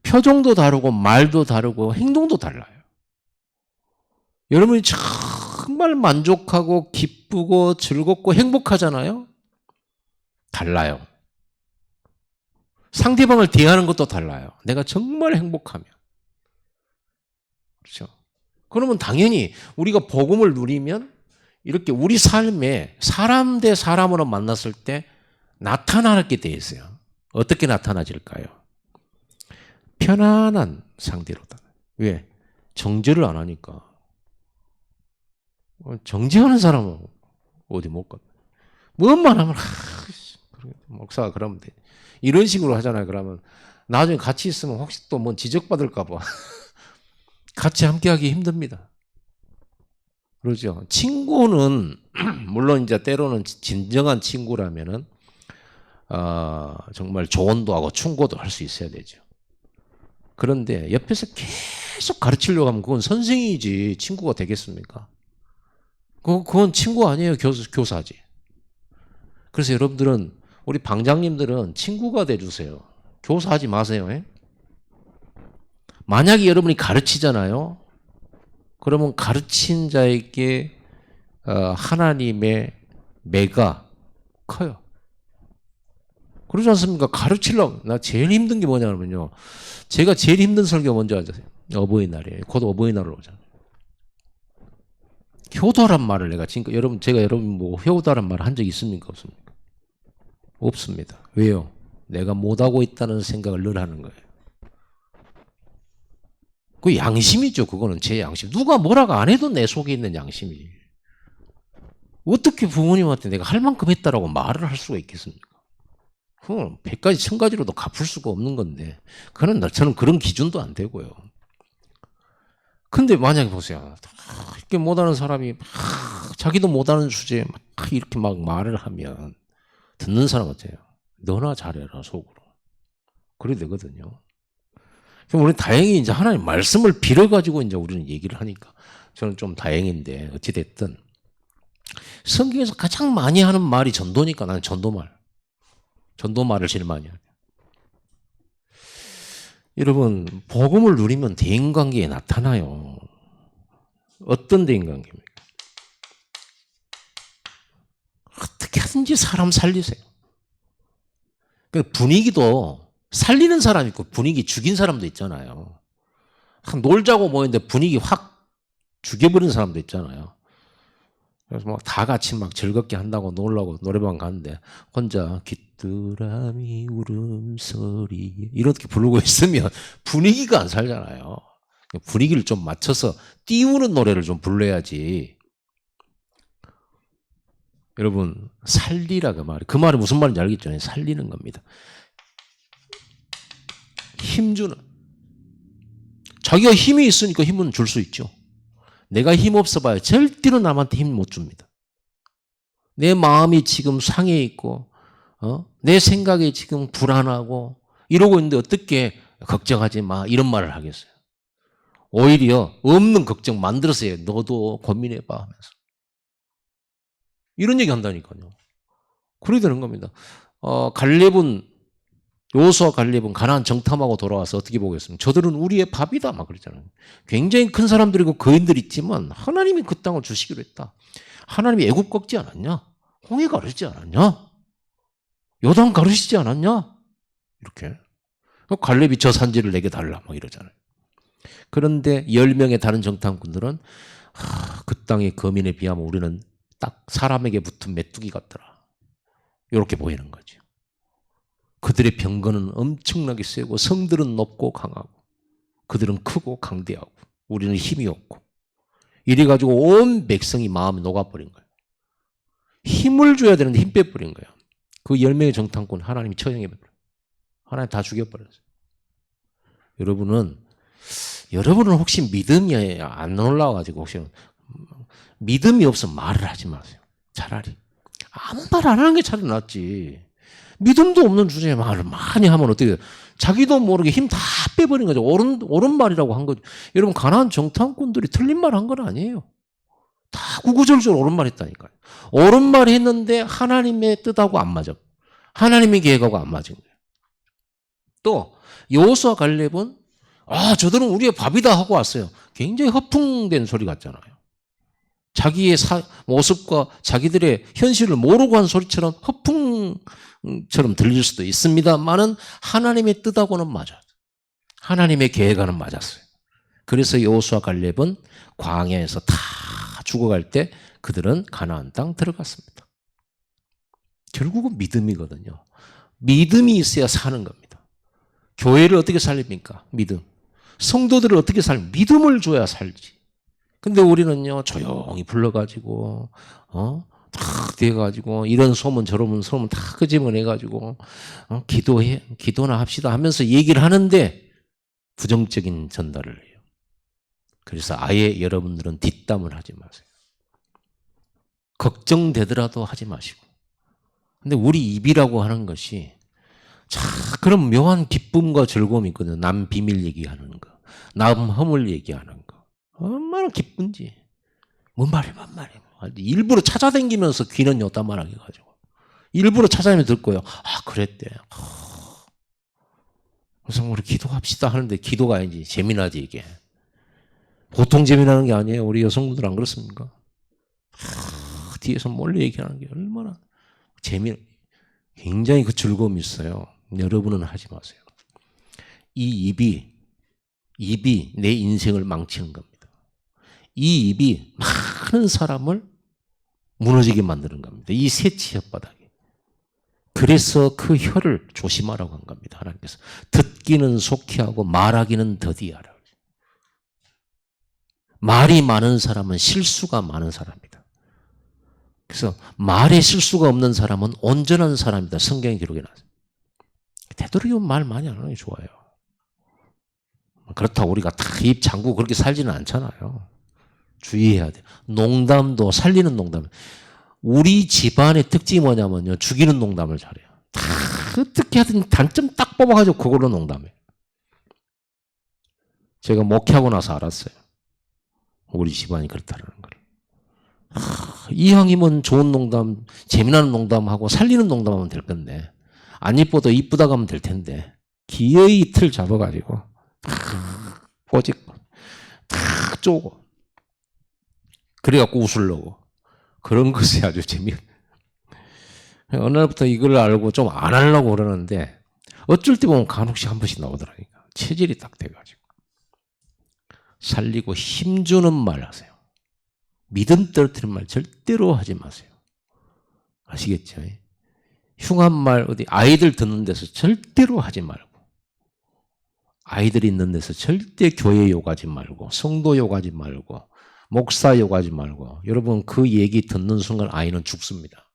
표정도 다르고 말도 다르고 행동도 달라요. 여러분이 정말 만족하고 기쁘고 즐겁고 행복하잖아요. 달라요. 상대방을 대하는 것도 달라요. 내가 정말 행복하면. 그렇죠? 그러면 당연히 우리가 복음을 누리면 이렇게 우리 삶에 사람 대 사람으로 만났을 때 나타나게 돼 있어요. 어떻게 나타나질까요? 편안한 상대로다. 왜? 정죄를 안 하니까. 정죄하는 사람은 어디 못 가. 뭐만 하면 목사가 그러면 돼. 이런 식으로 하잖아요. 그러면 나중에 같이 있으면 혹시 또 뭐 지적받을까 봐 같이 함께하기 힘듭니다. 그러죠. 친구는 물론 이제 때로는 진정한 친구라면은 정말 조언도 하고 충고도 할 수 있어야 되죠. 그런데 옆에서 계속 가르치려고 하면 그건 선생이지 친구가 되겠습니까? 그건 친구 아니에요. 교사지. 그래서 여러분들은 우리 방장님들은 친구가 돼주세요. 교사하지 마세요. 에? 만약에 여러분이 가르치잖아요. 그러면 가르친 자에게 하나님의 매가 커요. 그러지 않습니까? 가르치려고. 나 제일 힘든 게 뭐냐면요. 제가 제일 힘든 설교 뭔지 아세요? 어버이날이에요. 곧 어버이날로 오잖아요. 효도란 말을 내가 지금까지 제가 여러분 뭐 효도란 말을 한 적 있습니까? 없습니까? 없습니다. 왜요? 내가 못하고 있다는 생각을 늘 하는 거예요. 그 양심이죠. 그거는 제 양심. 누가 뭐라고 안 해도 내 속에 있는 양심이지. 어떻게 부모님한테 내가 할 만큼 했다라고 말을 할 수가 있겠습니까? 그건 100가지 1000가지로도 갚을 수가 없는 건데 저는 그런 기준도 안 되고요. 근데 만약에 보세요. 이렇게 못하는 사람이 자기도 못하는 주제에 막 이렇게 막 말을 하면 듣는 사람 어때요? 너나 잘해라 속으로. 그래 되거든요. 그럼 우리는 다행히 이제 하나님 말씀을 빌어가지고 이제 우리는 얘기를 하니까 저는 좀 다행인데 어찌됐든 성경에서 가장 많이 하는 말이 전도니까 나는 전도말을 제일 많이 해요. 여러분 복음을 누리면 대인관계에 나타나요. 어떤 대인관계입니까? 어떻게 하든지 사람 살리세요. 그 분위기도 살리는 사람 있고 분위기 죽인 사람도 있잖아요. 놀자고 모였는데 분위기 확 죽여버리는 사람도 있잖아요. 그래서 막 다 같이 막 즐겁게 한다고 놀라고 노래방 가는데 혼자 귀뚜라미 울음소리 이렇게 부르고 있으면 분위기가 안 살잖아요. 분위기를 좀 맞춰서 띄우는 노래를 좀 불러야지. 여러분 살리라 그 말이. 그 말이 무슨 말인지 알겠죠? 살리는 겁니다. 힘주는. 자기가 힘이 있으니까 힘은 줄 수 있죠. 내가 힘없어 봐요. 절대로 남한테 힘 못 줍니다. 내 마음이 지금 상해 있고 내 생각이 지금 불안하고 이러고 있는데 어떻게 걱정하지 마 이런 말을 하겠어요. 오히려 없는 걱정 만들어서 해. 너도 고민해봐 하면서. 이런 얘기 한다니까요. 그래야 되는 겁니다. 여호수아 갈렙은 가나안 정탐하고 돌아와서 어떻게 보겠습니까? 저들은 우리의 밥이다 막 그러잖아요. 굉장히 큰 사람들이고 거인들이 있지만 하나님이 그 땅을 주시기로 했다. 하나님이 애굽 꺾지 않았냐? 홍해 가르치지 않았냐? 요단 가르치지 않았냐? 이렇게. 갈렙이 저 산지를 내게 달라 뭐 이러잖아요. 그런데 10명의 다른 정탐꾼들은 그 땅의 거민에 비하면 우리는 딱 사람에게 붙은 메뚜기 같더라. 이렇게 보이는 거죠. 그들의 병거는 엄청나게 세고 성들은 높고 강하고 그들은 크고 강대하고 우리는 힘이 없고 이래가지고 온 백성이 마음이 녹아버린 거예요. 힘을 줘야 되는데 힘 빼버린 거예요. 그 10명의 정탐꾼 하나님이 처형해버려요. 하나님 다 죽여버렸어요. 여러분은 혹시 믿음이 안 올라와가지고 혹시 믿음이 없으면 말을 하지 마세요. 차라리 아무 말 안 하는 게 차라리 낫지. 믿음도 없는 주제에 말을 많이 하면 어떻게 돼요? 자기도 모르게 힘 다 빼버린 거죠. 옳은 말이라고 한 거죠. 여러분 가나안 정탐꾼들이 틀린 말 한 건 아니에요. 다 구구절절 옳은 말 했다니까요. 옳은 말 했는데 하나님의 뜻하고 안 맞아. 하나님의 계획하고 안 맞은 거예요. 또 여호수아 갈렙은 저들은 우리의 밥이다 하고 왔어요. 굉장히 허풍된 소리 같잖아요. 자기의 모습과 자기들의 현실을 모르고 한 소리처럼 허풍처럼 들릴 수도 있습니다만은 하나님의 뜻하고는 맞아요. 하나님의 계획과는 맞았어요. 그래서 여호수아 갈렙은 광야에서 다 죽어갈 때 그들은 가나안 땅 들어갔습니다. 결국은 믿음이거든요. 믿음이 있어야 사는 겁니다. 교회를 어떻게 살립니까? 믿음. 성도들을 어떻게 믿음을 줘야 살지. 근데 우리는요, 조용히 불러가지고, 다 돼가지고, 이런 소문, 저런 소문 다 끄집어내가지고, 기도나 합시다 하면서 얘기를 하는데, 부정적인 전달을 해요. 그래서 아예 여러분들은 뒷담을 하지 마세요. 걱정되더라도 하지 마시고. 근데 우리 입이라고 하는 것이, 그런 묘한 기쁨과 즐거움이 있거든요. 남 비밀 얘기하는 거, 남 허물 얘기하는 거. 얼마나 기쁜지. 뭔 말이야. 일부러 찾아다니면서 귀는 요따만하게 가지고. 일부러 찾아내면 듣고요. 그랬대. 그래서 우리 기도합시다 하는데 기도가 아니지. 재미나지 이게. 보통 재미나는 게 아니에요. 우리 여성분들 안 그렇습니까? 뒤에서 몰래 얘기하는 게 얼마나 굉장히 그 즐거움이 있어요. 여러분은 하지 마세요. 이 입이 내 인생을 망치는 겁니다. 이 입이 많은 사람을 무너지게 만드는 겁니다. 이 새치 혓바닥이. 그래서 그 혀를 조심하라고 한 겁니다. 하나님께서. 듣기는 속히 하고 말하기는 더디 하라. 말이 많은 사람은 실수가 많은 사람이다. 그래서 말에 실수가 없는 사람은 온전한 사람이다. 성경에 기록해 놨어요. 되도록이면 말 많이 안 하는 게 좋아요. 그렇다고 우리가 다 입 잠그고 그렇게 살지는 않잖아요. 주의해야 돼요. 농담도 살리는 농담. 우리 집안의 특징이 뭐냐면요. 죽이는 농담을 잘해요. 다 어떻게 하든 단점 딱 뽑아가지고 그걸로 농담해요. 제가 목회하고 나서 알았어요. 우리 집안이 그렇다는 걸. 이왕이면 좋은 농담, 재미나는 농담하고 살리는 농담하면 될 건데 안 이뻐도 이쁘다고 하면 될 텐데 기어이 틀 잡아가지고 꼬집고 탁 쪼고 그래갖고 웃으려고 그런 것이 아주 재미있어요. 어느 날부터 이걸 알고 좀 안 하려고 그러는데 어쩔 때 보면 간혹씩 한 번씩 나오더라니까. 체질이 딱 돼가지고. 살리고 힘주는 말 하세요. 믿음 떨어뜨리는 말 절대로 하지 마세요. 아시겠죠? 흉한 말 어디 아이들 듣는 데서 절대로 하지 말고 아이들이 있는 데서 절대 교회 욕하지 말고 성도 욕하지 말고 목사 욕하지 말고 여러분 그 얘기 듣는 순간 아이는 죽습니다.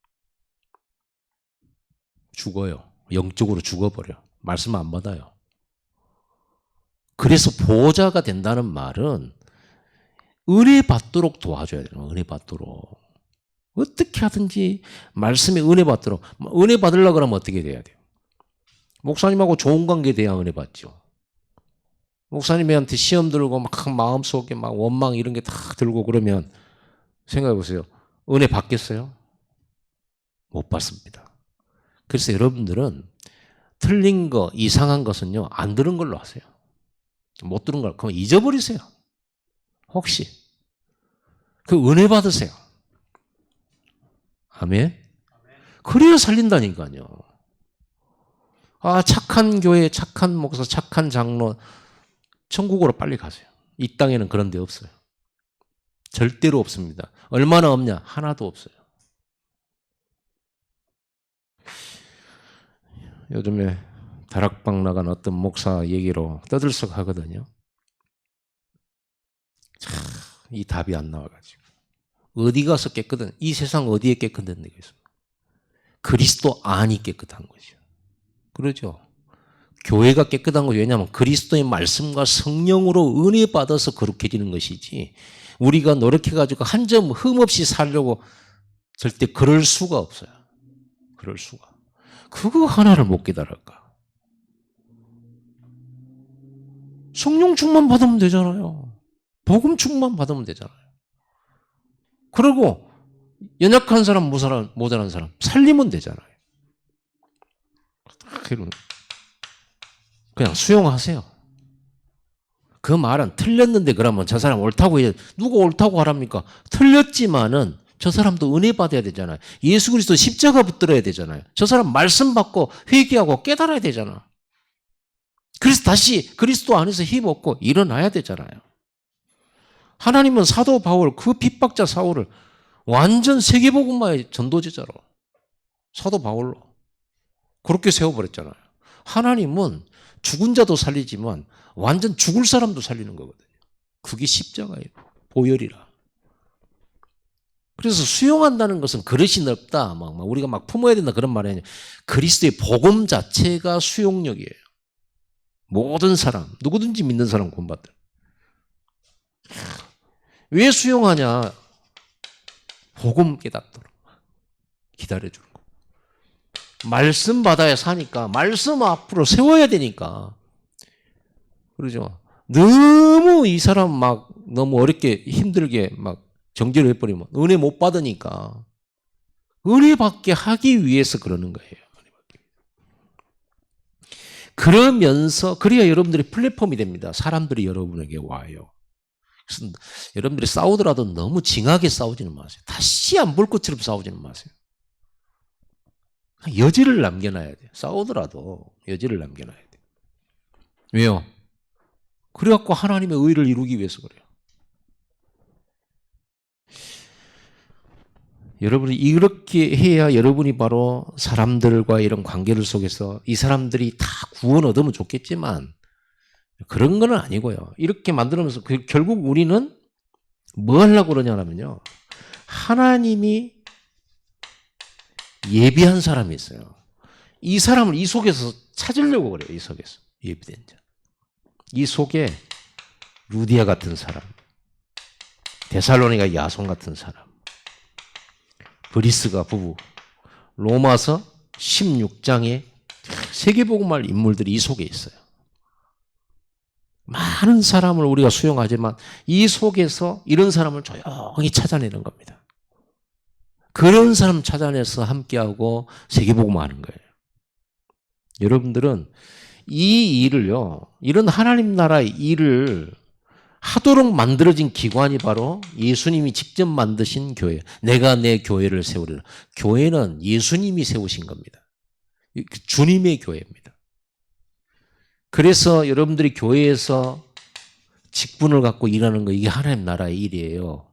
죽어요. 영적으로 죽어버려. 말씀 안 받아요. 그래서 보호자가 된다는 말은 은혜 받도록 도와줘야 돼요. 은혜 받도록. 어떻게 하든지 말씀에 은혜 받도록. 은혜 받으려고 그러면 어떻게 돼야 돼요? 목사님하고 좋은 관계 돼야 은혜 받죠. 목사님한테 시험 들고 막 마음속에 막 원망 이런 게 다 들고 그러면 생각해 보세요. 은혜 받겠어요? 못 받습니다. 그래서 여러분들은 틀린 거, 이상한 것은요, 안 들은 걸로 하세요. 못 들은 걸, 그럼 잊어버리세요. 혹시. 그 은혜 받으세요. 아멘? 그래야 살린다니까요. 아, 착한 교회, 착한 목사, 착한 장로, 천국으로 빨리 가세요. 이 땅에는 그런 데 없어요. 절대로 없습니다. 얼마나 없냐? 하나도 없어요. 요즘에 다락방 나간 어떤 목사 얘기로 떠들썩 하거든요. 참, 이 답이 안 나와가지고. 어디 가서 깨끗한, 이 세상 어디에 깨끗한 데가 있어요? 그리스도 안이 깨끗한 거죠. 그러죠. 교회가 깨끗한 거죠. 왜냐하면 그리스도의 말씀과 성령으로 은혜 받아서 거룩해지는 것이지 우리가 노력해가지고 한 점 흠 없이 살려고 절대 그럴 수가 없어요. 그럴 수가. 그거 하나를 못 깨달을까? 성령 충만 받으면 되잖아요. 복음 충만 받으면 되잖아요. 그리고 연약한 사람, 모자란 사람 살리면 되잖아요. 그냥 수용하세요. 그 말은 틀렸는데 그러면 저 사람 옳다고 해야 누가 옳다고 하랍니까? 틀렸지만은 저 사람도 은혜 받아야 되잖아요. 예수 그리스도 십자가 붙들어야 되잖아요. 저 사람 말씀 받고 회개하고 깨달아야 되잖아. 그래서 다시 그리스도 안에서 힘 얻고 일어나야 되잖아요. 하나님은 사도 바울 그 핍박자 사울을 완전 세계복음화의 전도제자로 사도 바울로 그렇게 세워버렸잖아요. 하나님은 죽은 자도 살리지만 완전 죽을 사람도 살리는 거거든요. 그게 십자가예요. 보혈이라. 그래서 수용한다는 것은 그릇이 넓다. 우리가 막 품어야 된다 그런 말이 아니에요. 그리스도의 복음 자체가 수용력이에요. 모든 사람, 누구든지 믿는 사람 구원받들. 왜 수용하냐? 복음 깨닫도록 기다려주는 거. 말씀 받아야 사니까 말씀 앞으로 세워야 되니까. 그러죠. 너무 이 사람 막 너무 어렵게 힘들게 막 정죄를 해버리면 은혜 못 받으니까 은혜 받게 하기 위해서 그러는 거예요. 그러면서 그래야 여러분들이 플랫폼이 됩니다. 사람들이 여러분에게 와요. 그래서 여러분들이 싸우더라도 너무 징하게 싸우지는 마세요. 다시 안 볼 것처럼 싸우지는 마세요. 여지를 남겨놔야 돼요. 싸우더라도 여지를 남겨놔야 돼요. 왜요? 그래갖고 하나님의 의를 이루기 위해서 그래요. 여러분이 이렇게 해야 여러분이 바로 사람들과 이런 관계를 속에서 이 사람들이 다 구원 얻으면 좋겠지만 그런 건 아니고요. 이렇게 만들면서 결국 우리는 뭐 하려고 그러냐면요. 하나님이 예비한 사람이 있어요. 이 사람을 이 속에서 찾으려고 그래요. 이 속에서. 예비된 자. 이 속에 루디아 같은 사람, 데살로니가 야손 같은 사람, 브리스가 부부, 로마서 16장에 세계복음할 인물들이 이 속에 있어요. 많은 사람을 우리가 수용하지만 이 속에서 이런 사람을 조용히 찾아내는 겁니다. 그런 사람 찾아내서 함께하고 세계복음하는 거예요. 여러분들은 이 일을요, 이런 하나님 나라의 일을 하도록 만들어진 기관이 바로 예수님이 직접 만드신 교회. 내가 내 교회를 세우리라. 교회는 예수님이 세우신 겁니다. 주님의 교회입니다. 그래서 여러분들이 교회에서 직분을 갖고 일하는 거 이게 하나님 나라의 일이에요.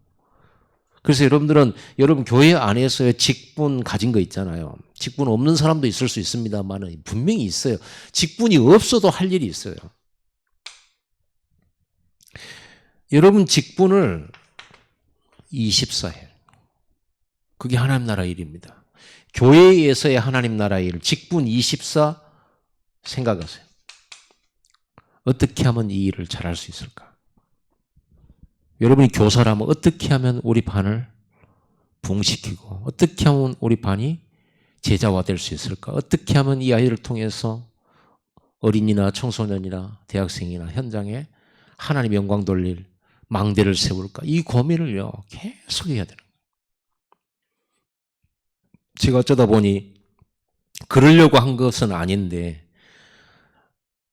그래서 여러분들은 여러분 교회 안에서의 직분 가진 거 있잖아요. 직분 없는 사람도 있을 수 있습니다만 분명히 있어요. 직분이 없어도 할 일이 있어요. 여러분 직분을 24해. 그게 하나님 나라 일입니다. 교회에서의 하나님 나라 일, 직분 24 생각하세요. 어떻게 하면 이 일을 잘할 수 있을까? 여러분이 교사라면 어떻게 하면 우리 반을 부흥시키고 어떻게 하면 우리 반이 제자화 될 수 있을까? 어떻게 하면 이 아이를 통해서 어린이나 청소년이나 대학생이나 현장에 하나님 영광 돌릴 망대를 세울까? 이 고민을요 계속 해야 되는 거예요. 제가 어쩌다 보니 그러려고 한 것은 아닌데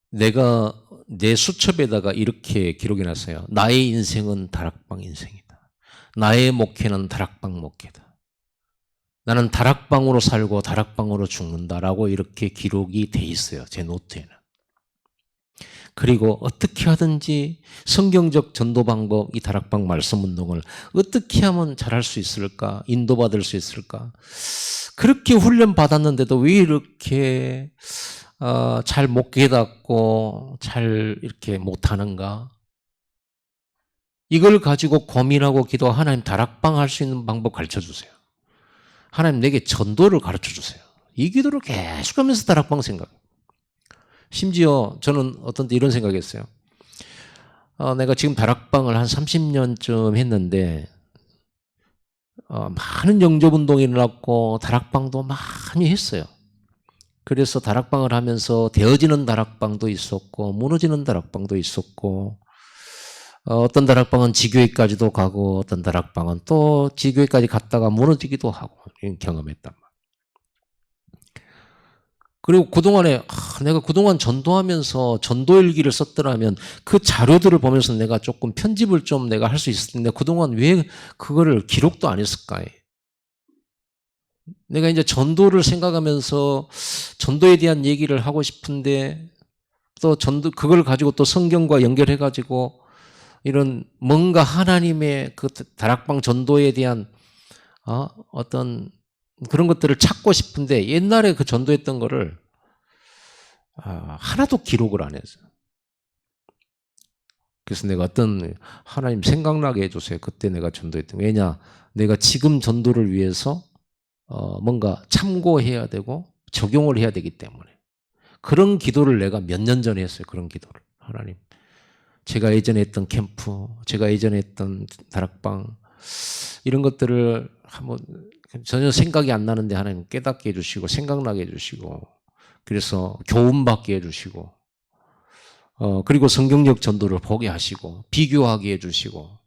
내가 내 수첩에다가 이렇게 기록해 놨어요. 나의 인생은 다락방 인생이다. 나의 목회는 다락방 목회다. 나는 다락방으로 살고 다락방으로 죽는다라고 이렇게 기록이 돼 있어요. 제 노트에는. 그리고 어떻게 하든지 성경적 전도 방법, 이 다락방 말씀 운동을 어떻게 하면 잘할 수 있을까? 인도받을 수 있을까? 그렇게 훈련 받았는데도 왜 이렇게 잘 못 깨닫고 잘 이렇게 못하는가? 이걸 가지고 고민하고 기도, 하나님 다락방 할 수 있는 방법 가르쳐 주세요. 하나님 내게 전도를 가르쳐 주세요. 이 기도를 계속하면서 다락방 생각. 심지어 저는 어떤 때 이런 생각했어요. 내가 지금 다락방을 한 30년쯤 했는데 많은 영접운동이 일어났고 다락방도 많이 했어요. 그래서 다락방을 하면서 되어지는 다락방도 있었고 무너지는 다락방도 있었고 어떤 다락방은 지교회까지도 가고 어떤 다락방은 또 지교회까지 갔다가 무너지기도 하고 경험했단 말이에요. 그리고 그동안에 내가 그동안 전도하면서 전도일기를 썼더라면 그 자료들을 보면서 내가 조금 편집을 좀 내가 할 수 있을 텐데 그동안 왜 그거를 기록도 안 했을까? 내가 이제 전도를 생각하면서 전도에 대한 얘기를 하고 싶은데 또 전도 그걸 가지고 또 성경과 연결해 가지고 이런 뭔가 하나님의 그 다락방 전도에 대한 어떤 그런 것들을 찾고 싶은데 옛날에 그 전도했던 거를 하나도 기록을 안 했어요. 그래서 내가 어떤 하나님 생각나게 해주세요. 그때 내가 전도했던 거. 왜냐 내가 지금 전도를 위해서 뭔가 참고해야 되고 적용을 해야 되기 때문에 그런 기도를 내가 몇 년 전에 했어요. 그런 기도를. 하나님 제가 예전에 했던 캠프, 제가 예전에 했던 다락방 이런 것들을 한번 전혀 생각이 안 나는데 하나님 깨닫게 해주시고 생각나게 해주시고 그래서 교훈받게 해주시고 그리고 성경적 전도를 보게 하시고 비교하게 해주시고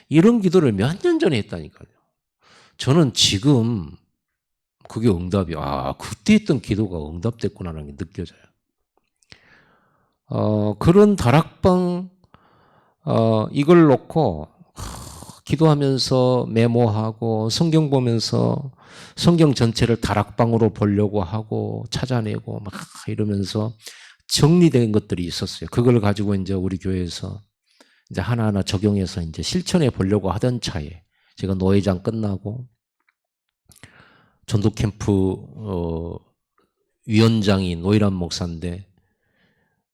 이런 기도를 몇 년 전에 했다니까요. 저는 지금 그게 응답이 그때 했던 기도가 응답됐구나라는 게 느껴져요. 그런 다락방 이걸 놓고 기도하면서 메모하고 성경 보면서 성경 전체를 다락방으로 보려고 하고 찾아내고 막 이러면서 정리된 것들이 있었어요. 그걸 가지고 이제 우리 교회에서 이제 하나하나 적용해서 이제 실천해 보려고 하던 차에 제가 노회장 끝나고 전도 캠프 위원장이 노일환 목사인데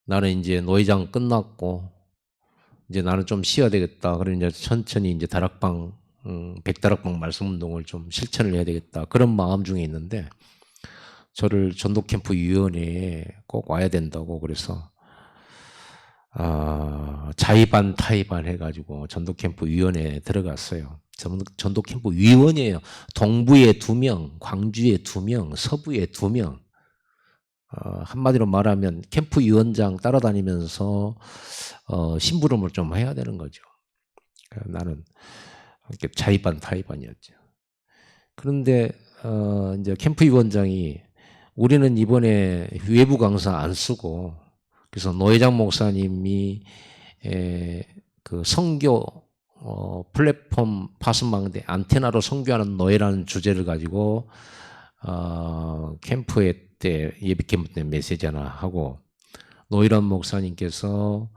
나는 이제 노회장 끝났고 이제 나는 좀 쉬어야 되겠다. 그래 이제 천천히 이제 다락방, 백다락방 말씀 운동을 좀 실천을 해야 되겠다. 그런 마음 중에 있는데 저를 전도 캠프 위원회에 꼭 와야 된다고 그래서 자의반 타의반 해가지고 전도 캠프 위원회에 들어갔어요. 전도 캠프 위원이에요. 동부에 2명, 광주에 2명, 서부에 2명. 한마디로 말하면 캠프 위원장 따라다니면서 심부름을 좀 해야 되는 거죠. 나는 자의반 타의반이었죠. 그런데 이제 캠프 위원장이 우리는 이번에 외부 강사 안 쓰고 그래서 노회장 목사님이 그 선교 플랫폼 파수망대 안테나로 선교하는 노예라는 주제를 가지고 캠프에 때 예비 캠프 때 메시지 하나 하고 노일환 목사님께서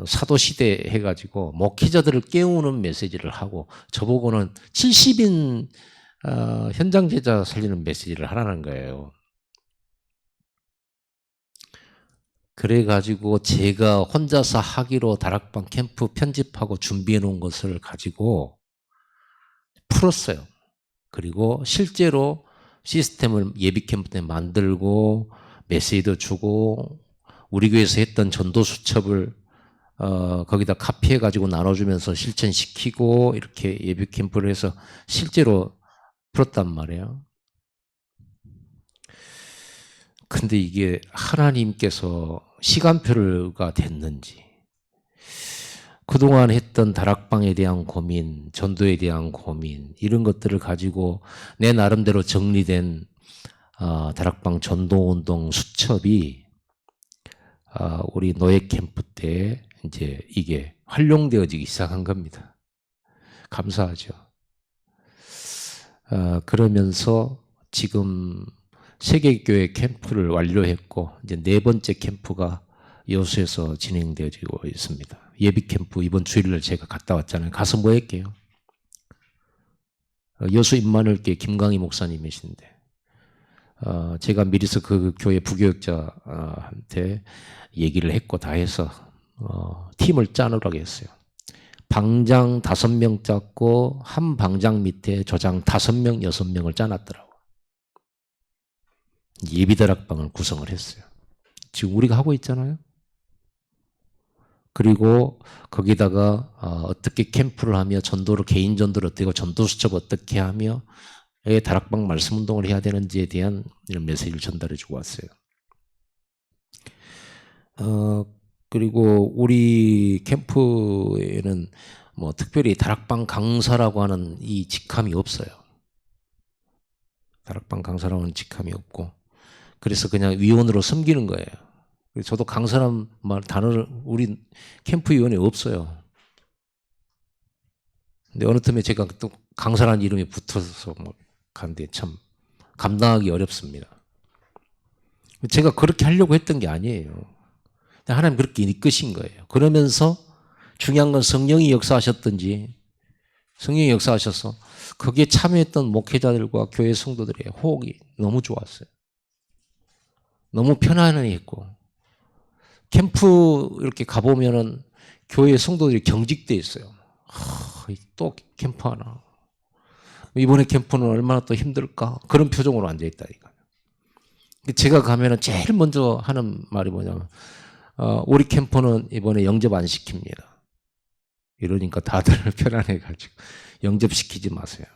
사도시대 해가지고 목회자들을 깨우는 메시지를 하고 저보고는 70인 현장 제자 살리는 메시지를 하라는 거예요. 그래가지고 제가 혼자서 하기로 다락방 캠프 편집하고 준비해 놓은 것을 가지고 풀었어요. 그리고 실제로 시스템을 예비 캠프 때 만들고 메시지도 주고 우리 교회에서 했던 전도 수첩을 거기다 카피해 가지고 나눠주면서 실천시키고 이렇게 예비 캠프를 해서 실제로 풀었단 말이에요. 근데 이게 하나님께서 시간표가 됐는지 그동안 했던 다락방에 대한 고민, 전도에 대한 고민 이런 것들을 가지고 내 나름대로 정리된 다락방 전도운동 수첩이 우리 노예 캠프 때 이제 이게 활용되어지기 시작한 겁니다. 감사하죠. 그러면서 지금 세계교회 캠프를 완료했고 이제 4번째 캠프가 여수에서 진행되어지고 있습니다. 예비 캠프 이번 주일날 제가 갔다 왔잖아요. 가서 뭐 했게요? 여수 임마누엘교회 김강희 목사님이신데 제가 미리서 그 교회 부교역자한테 얘기를 했고 다 해서 팀을 짜놓으라고 했어요. 방장 5명 짰고 한 방장 밑에 조장 5명, 6명을 짜놨더라고. 예비다락방을 구성을 했어요. 지금 우리가 하고 있잖아요. 그리고 거기다가 어떻게 캠프를 하며 전도를 개인 전도를 어떻게 하고 전도 수첩 어떻게 하며 왜 다락방 말씀 운동을 해야 되는지에 대한 이런 메시지를 전달해 주고 왔어요. 그리고 우리 캠프에는 뭐 특별히 다락방 강사라고 하는 이 직함이 없어요. 다락방 강사라고 하는 직함이 없고 그래서 그냥 위원으로 섬기는 거예요. 저도 강사란 말 단어를 우리 캠프 위원회 없어요. 근데 어느 틈에 제가 또 강사라는 이름이 붙어서 뭐 간데 참 감당하기 어렵습니다. 제가 그렇게 하려고 했던 게 아니에요. 하나님 그렇게 이끄신 거예요. 그러면서 중요한 건 성령이 역사하셨든지 성령이 역사하셔서 거기에 참여했던 목회자들과 교회 성도들의 호흡이 너무 좋았어요. 너무 편안하게 했고 캠프 이렇게 가보면은 교회 성도들이 경직돼 있어요. 또 캠프 하나. 이번에 캠프는 얼마나 또 힘들까? 그런 표정으로 앉아있다니까요. 제가 가면은 제일 먼저 하는 말이 뭐냐면, 우리 캠프는 이번에 영접 안 시킵니다. 이러니까 다들 편안해가지고, 영접시키지 마세요.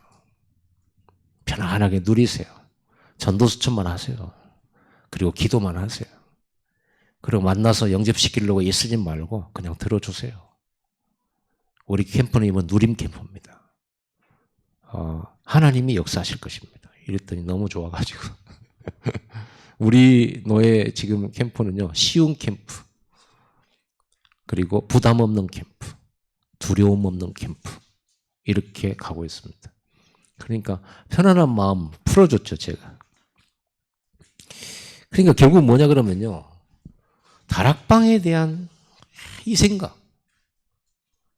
편안하게 누리세요. 전도수첩만 하세요. 그리고 기도만 하세요. 그리고 만나서 영접시키려고 애쓰지 말고 그냥 들어주세요. 우리 캠프는 이번 누림 캠프입니다. 하나님이 역사하실 것입니다. 이랬더니 너무 좋아가지고 우리 노예 지금 캠프는요 쉬운 캠프 그리고 부담 없는 캠프 두려움 없는 캠프 이렇게 가고 있습니다. 그러니까 편안한 마음 풀어줬죠 제가. 그러니까 결국 뭐냐 그러면요 다락방에 대한 이 생각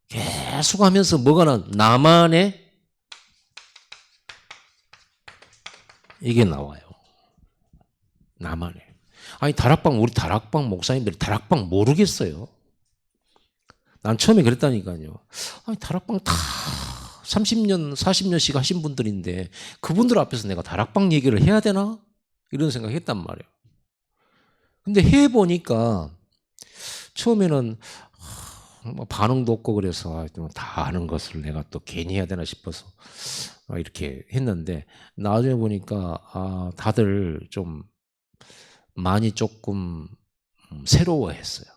계속 하면서 뭐가 나만의 이게 나와요. 나만의. 아니 우리 다락방 목사님들이 다락방 모르겠어요. 난 처음에 그랬다니까요. 아니 다락방 다 30년 40년씩 하신 분들인데 그분들 앞에서 내가 다락방 얘기를 해야 되나? 이런 생각했단 말이에요. 근데 해보니까 처음에는 뭐 반응도 없고 그래서 다 아는 것을 내가 또 괜히 해야 되나 싶어서 이렇게 했는데 나중에 보니까 다들 좀 많이 조금 새로워했어요.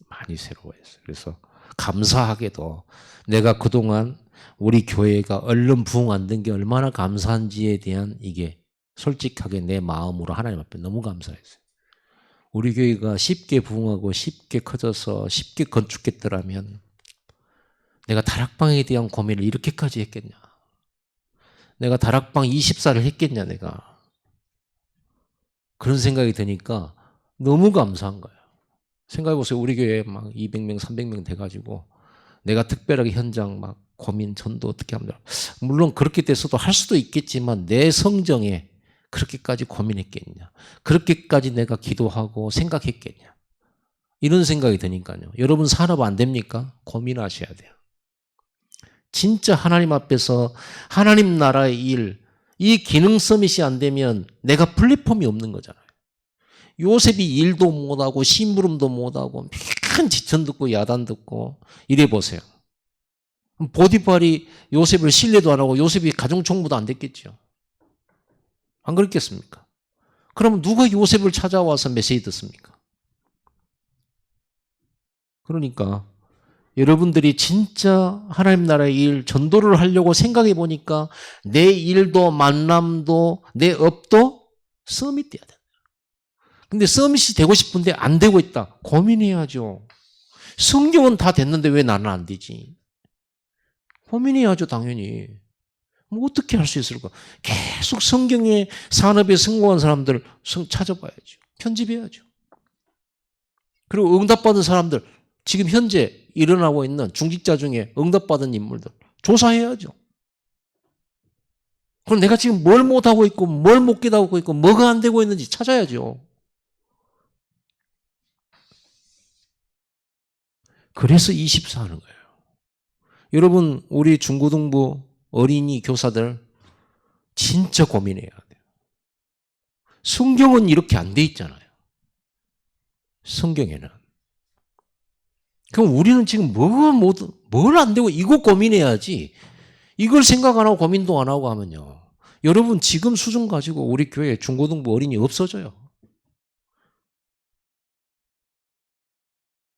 많이 새로워했어요. 그래서 감사하게도 내가 그동안 우리 교회가 얼른 부흥 안 된 게 얼마나 감사한지에 대한 이게 솔직하게 내 마음으로 하나님 앞에 너무 감사했어요. 우리 교회가 쉽게 부흥하고 쉽게 커져서 쉽게 건축했더라면 내가 다락방에 대한 고민을 이렇게까지 했겠냐. 내가 다락방 20살을 했겠냐 내가. 그런 생각이 드니까 너무 감사한 거예요. 생각해보세요. 우리 교회 막 200명 300명 돼가지고 내가 특별하게 현장 막 고민 전도 어떻게 하면 물론 그렇게 돼서도 할 수도 있겠지만 내 성정에 그렇게까지 고민했겠냐. 그렇게까지 내가 기도하고 생각했겠냐. 이런 생각이 드니까요. 여러분 산업 안 됩니까? 고민하셔야 돼요. 진짜 하나님 앞에서 하나님 나라의 일, 이 기능 서밋이 안 되면 내가 플랫폼이 없는 거잖아요. 요셉이 일도 못하고 심부름도 못하고 큰 지천 듣고 야단 듣고 이래 보세요. 보디발이 요셉을 신뢰도 안 하고 요셉이 가정총무도 안 됐겠죠. 안 그렇겠습니까? 그러면 누가 요셉을 찾아와서 메시지 듣습니까? 그러니까 여러분들이 진짜 하나님 나라의 일, 전도를 하려고 생각해 보니까 내 일도 만남도 내 업도 서밋 돼야 돼. 근데 서밋이 되고 싶은데 안 되고 있다. 고민해야죠. 성경은 다 됐는데 왜 나는 안 되지? 고민해야죠, 당연히. 뭐 어떻게 할 수 있을까? 계속 성경의 산업에 성공한 사람들 찾아봐야죠. 편집해야죠. 그리고 응답받은 사람들, 지금 현재 일어나고 있는 중직자 중에 응답받은 인물들 조사해야죠. 그럼 내가 지금 뭘 못하고 있고 뭘 못 깨닫고 있고 뭐가 안 되고 있는지 찾아야죠. 그래서 24 하는 거예요. 여러분 우리 중고등부 어린이 교사들 진짜 고민해야 돼요. 성경은 이렇게 안 돼 있잖아요. 성경에는. 그럼 우리는 지금 뭘 안 되고 이거 고민해야지. 이걸 생각 안 하고 고민도 안 하고 하면요. 여러분 지금 수준 가지고 우리 교회 중고등부 어린이 없어져요.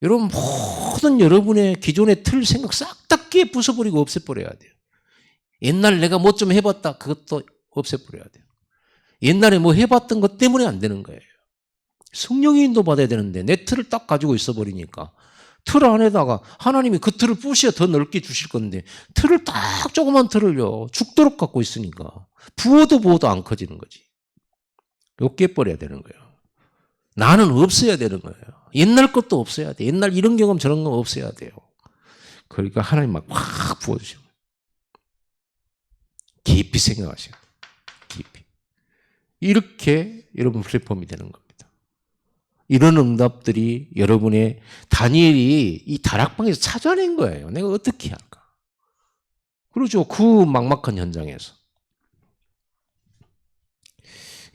여러분 모든 여러분의 기존의 틀 생각 싹 다 깨 부숴버리고 없애버려야 돼요. 옛날 내가 뭐 좀 해봤다 그것도 없애버려야 돼요. 옛날에 뭐 해봤던 것 때문에 안 되는 거예요. 성령의 인도 받아야 되는데 내 틀을 딱 가지고 있어버리니까 틀 안에다가 하나님이 그 틀을 부셔 더 넓게 주실 건데 틀을 딱 조그만 틀을요 죽도록 갖고 있으니까 부어도 안 커지는 거지. 요 깨버려야 되는 거예요. 나는 없어야 되는 거예요. 옛날 것도 없어야 돼. 옛날 이런 경험 저런 거 없어야 돼요. 그러니까 하나님 막 확 부어주시고 깊이 생각하셔야 돼요. 깊이. 이렇게 여러분 플랫폼이 되는 겁니다. 이런 응답들이 여러분의 다니엘이 이 다락방에서 찾아낸 거예요. 내가 어떻게 할까? 그렇죠. 그 막막한 현장에서.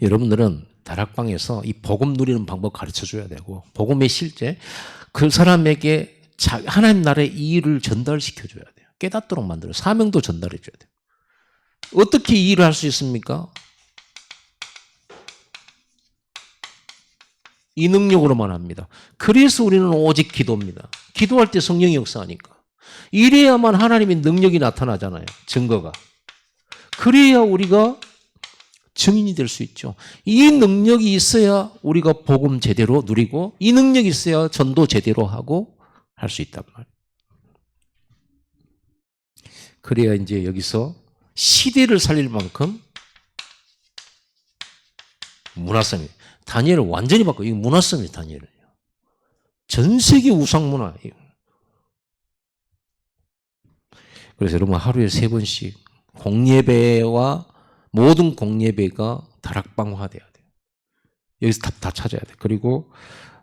여러분들은 다락방에서 이 복음 누리는 방법 가르쳐 줘야 되고 복음의 실제 그 사람에게 하나님 나라의 이 일을 전달시켜 줘야 돼요. 깨닫도록 만들어 사명도 전달해 줘야 돼요. 어떻게 이 일을 할 수 있습니까? 이 능력으로만 합니다. 그래서 우리는 오직 기도입니다. 기도할 때 성령이 역사하니까. 이래야만 하나님의 능력이 나타나잖아요. 증거가. 그래야 우리가 증인이 될 수 있죠. 이 능력이 있어야 우리가 복음 제대로 누리고 이 능력이 있어야 전도 제대로 하고 할 수 있단 말이에요. 그래야 이제 여기서 시대를 살릴 만큼 문화성이 다니엘을 완전히 바꿔. 이거 문화성이에요, 다니엘은요. 전 세계 우상 문화. 그래서 여러분 하루에 3번씩 공예배와 모든 공예배가 다락방화돼야 돼요. 여기서 다 찾아야 돼요. 그리고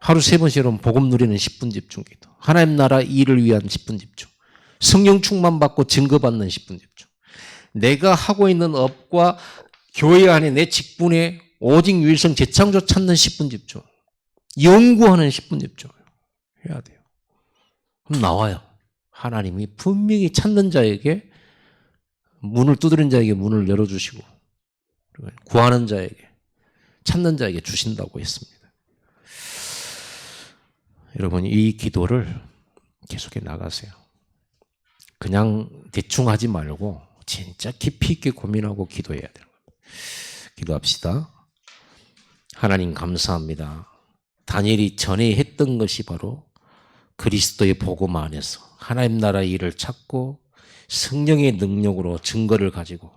하루 3번씩 여러분 복음 누리는 10분 집중기도. 하나님 나라 일을 위한 10분 집중. 성령 충만 받고 증거받는 10분 집중. 내가 하고 있는 업과 교회 안에 내 직분에 오직 유일성 재창조 찾는 10분 집중. 연구하는 10분 집중. 해야 돼요. 그럼 나와요. 하나님이 분명히 찾는 자에게 문을 두드린 자에게 문을 열어주시고 구하는 자에게 찾는 자에게 주신다고 했습니다. 여러분 이 기도를 계속해 나가세요. 그냥 대충 하지 말고 진짜 깊이 있게 고민하고 기도해야 돼요. 기도합시다. 하나님 감사합니다. 다니엘이 전에 했던 것이 바로 그리스도의 복음 안에서 하나님 나라의 일을 찾고 성령의 능력으로 증거를 가지고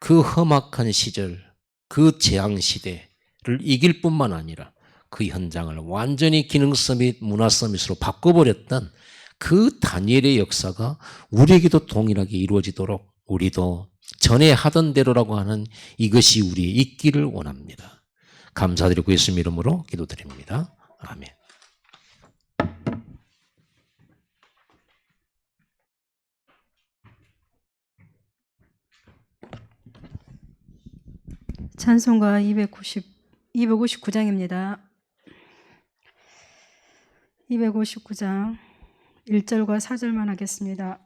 그 험악한 시절, 그 재앙 시대를 이길 뿐만 아니라 그 현장을 완전히 기능 서밋, 문화 서밋으로 바꿔버렸던 그 다니엘의 역사가 우리에게도 동일하게 이루어지도록 우리도 전에 하던 대로라고 하는 이것이 우리의 있기를 원합니다. 감사드리고 예수님 이름으로 기도드립니다. 아멘. 찬송가 259장입니다. 259장 1절과 4절만 하겠습니다.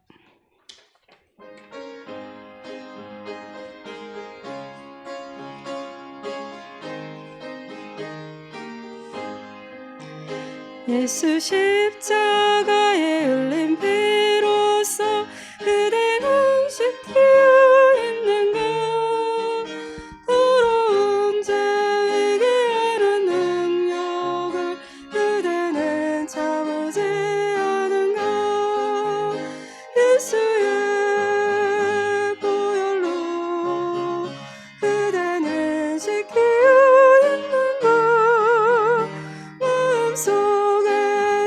예수 십자가에 흘린 피로써 그대는 지키어 있는가. 더러운 자에게 하는 능력을 그대는 참으지 않은가. 예수의 보혈로 그대는 지키어 있는가. 마음속에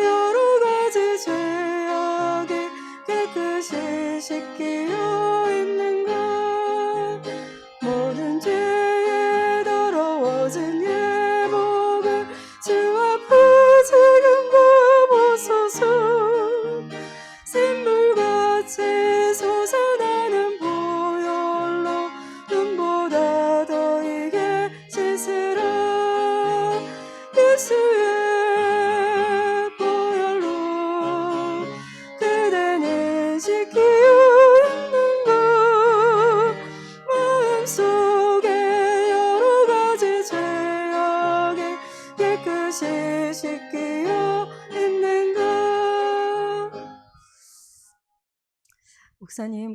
여러 가지 죄악이 깨끗이 씻기어 있는가. 모든 죄에 더러워진 예복을 주 앞에 지금 벗어서 샘물같이 솟아나는 보혈로 눈보다 더 이게 씻으라. 예수의 보혈로 그대는 지키어 있는가. 마음속에 여러 가지 죄악이 깨끗이 씻기어 있는가. 목사님,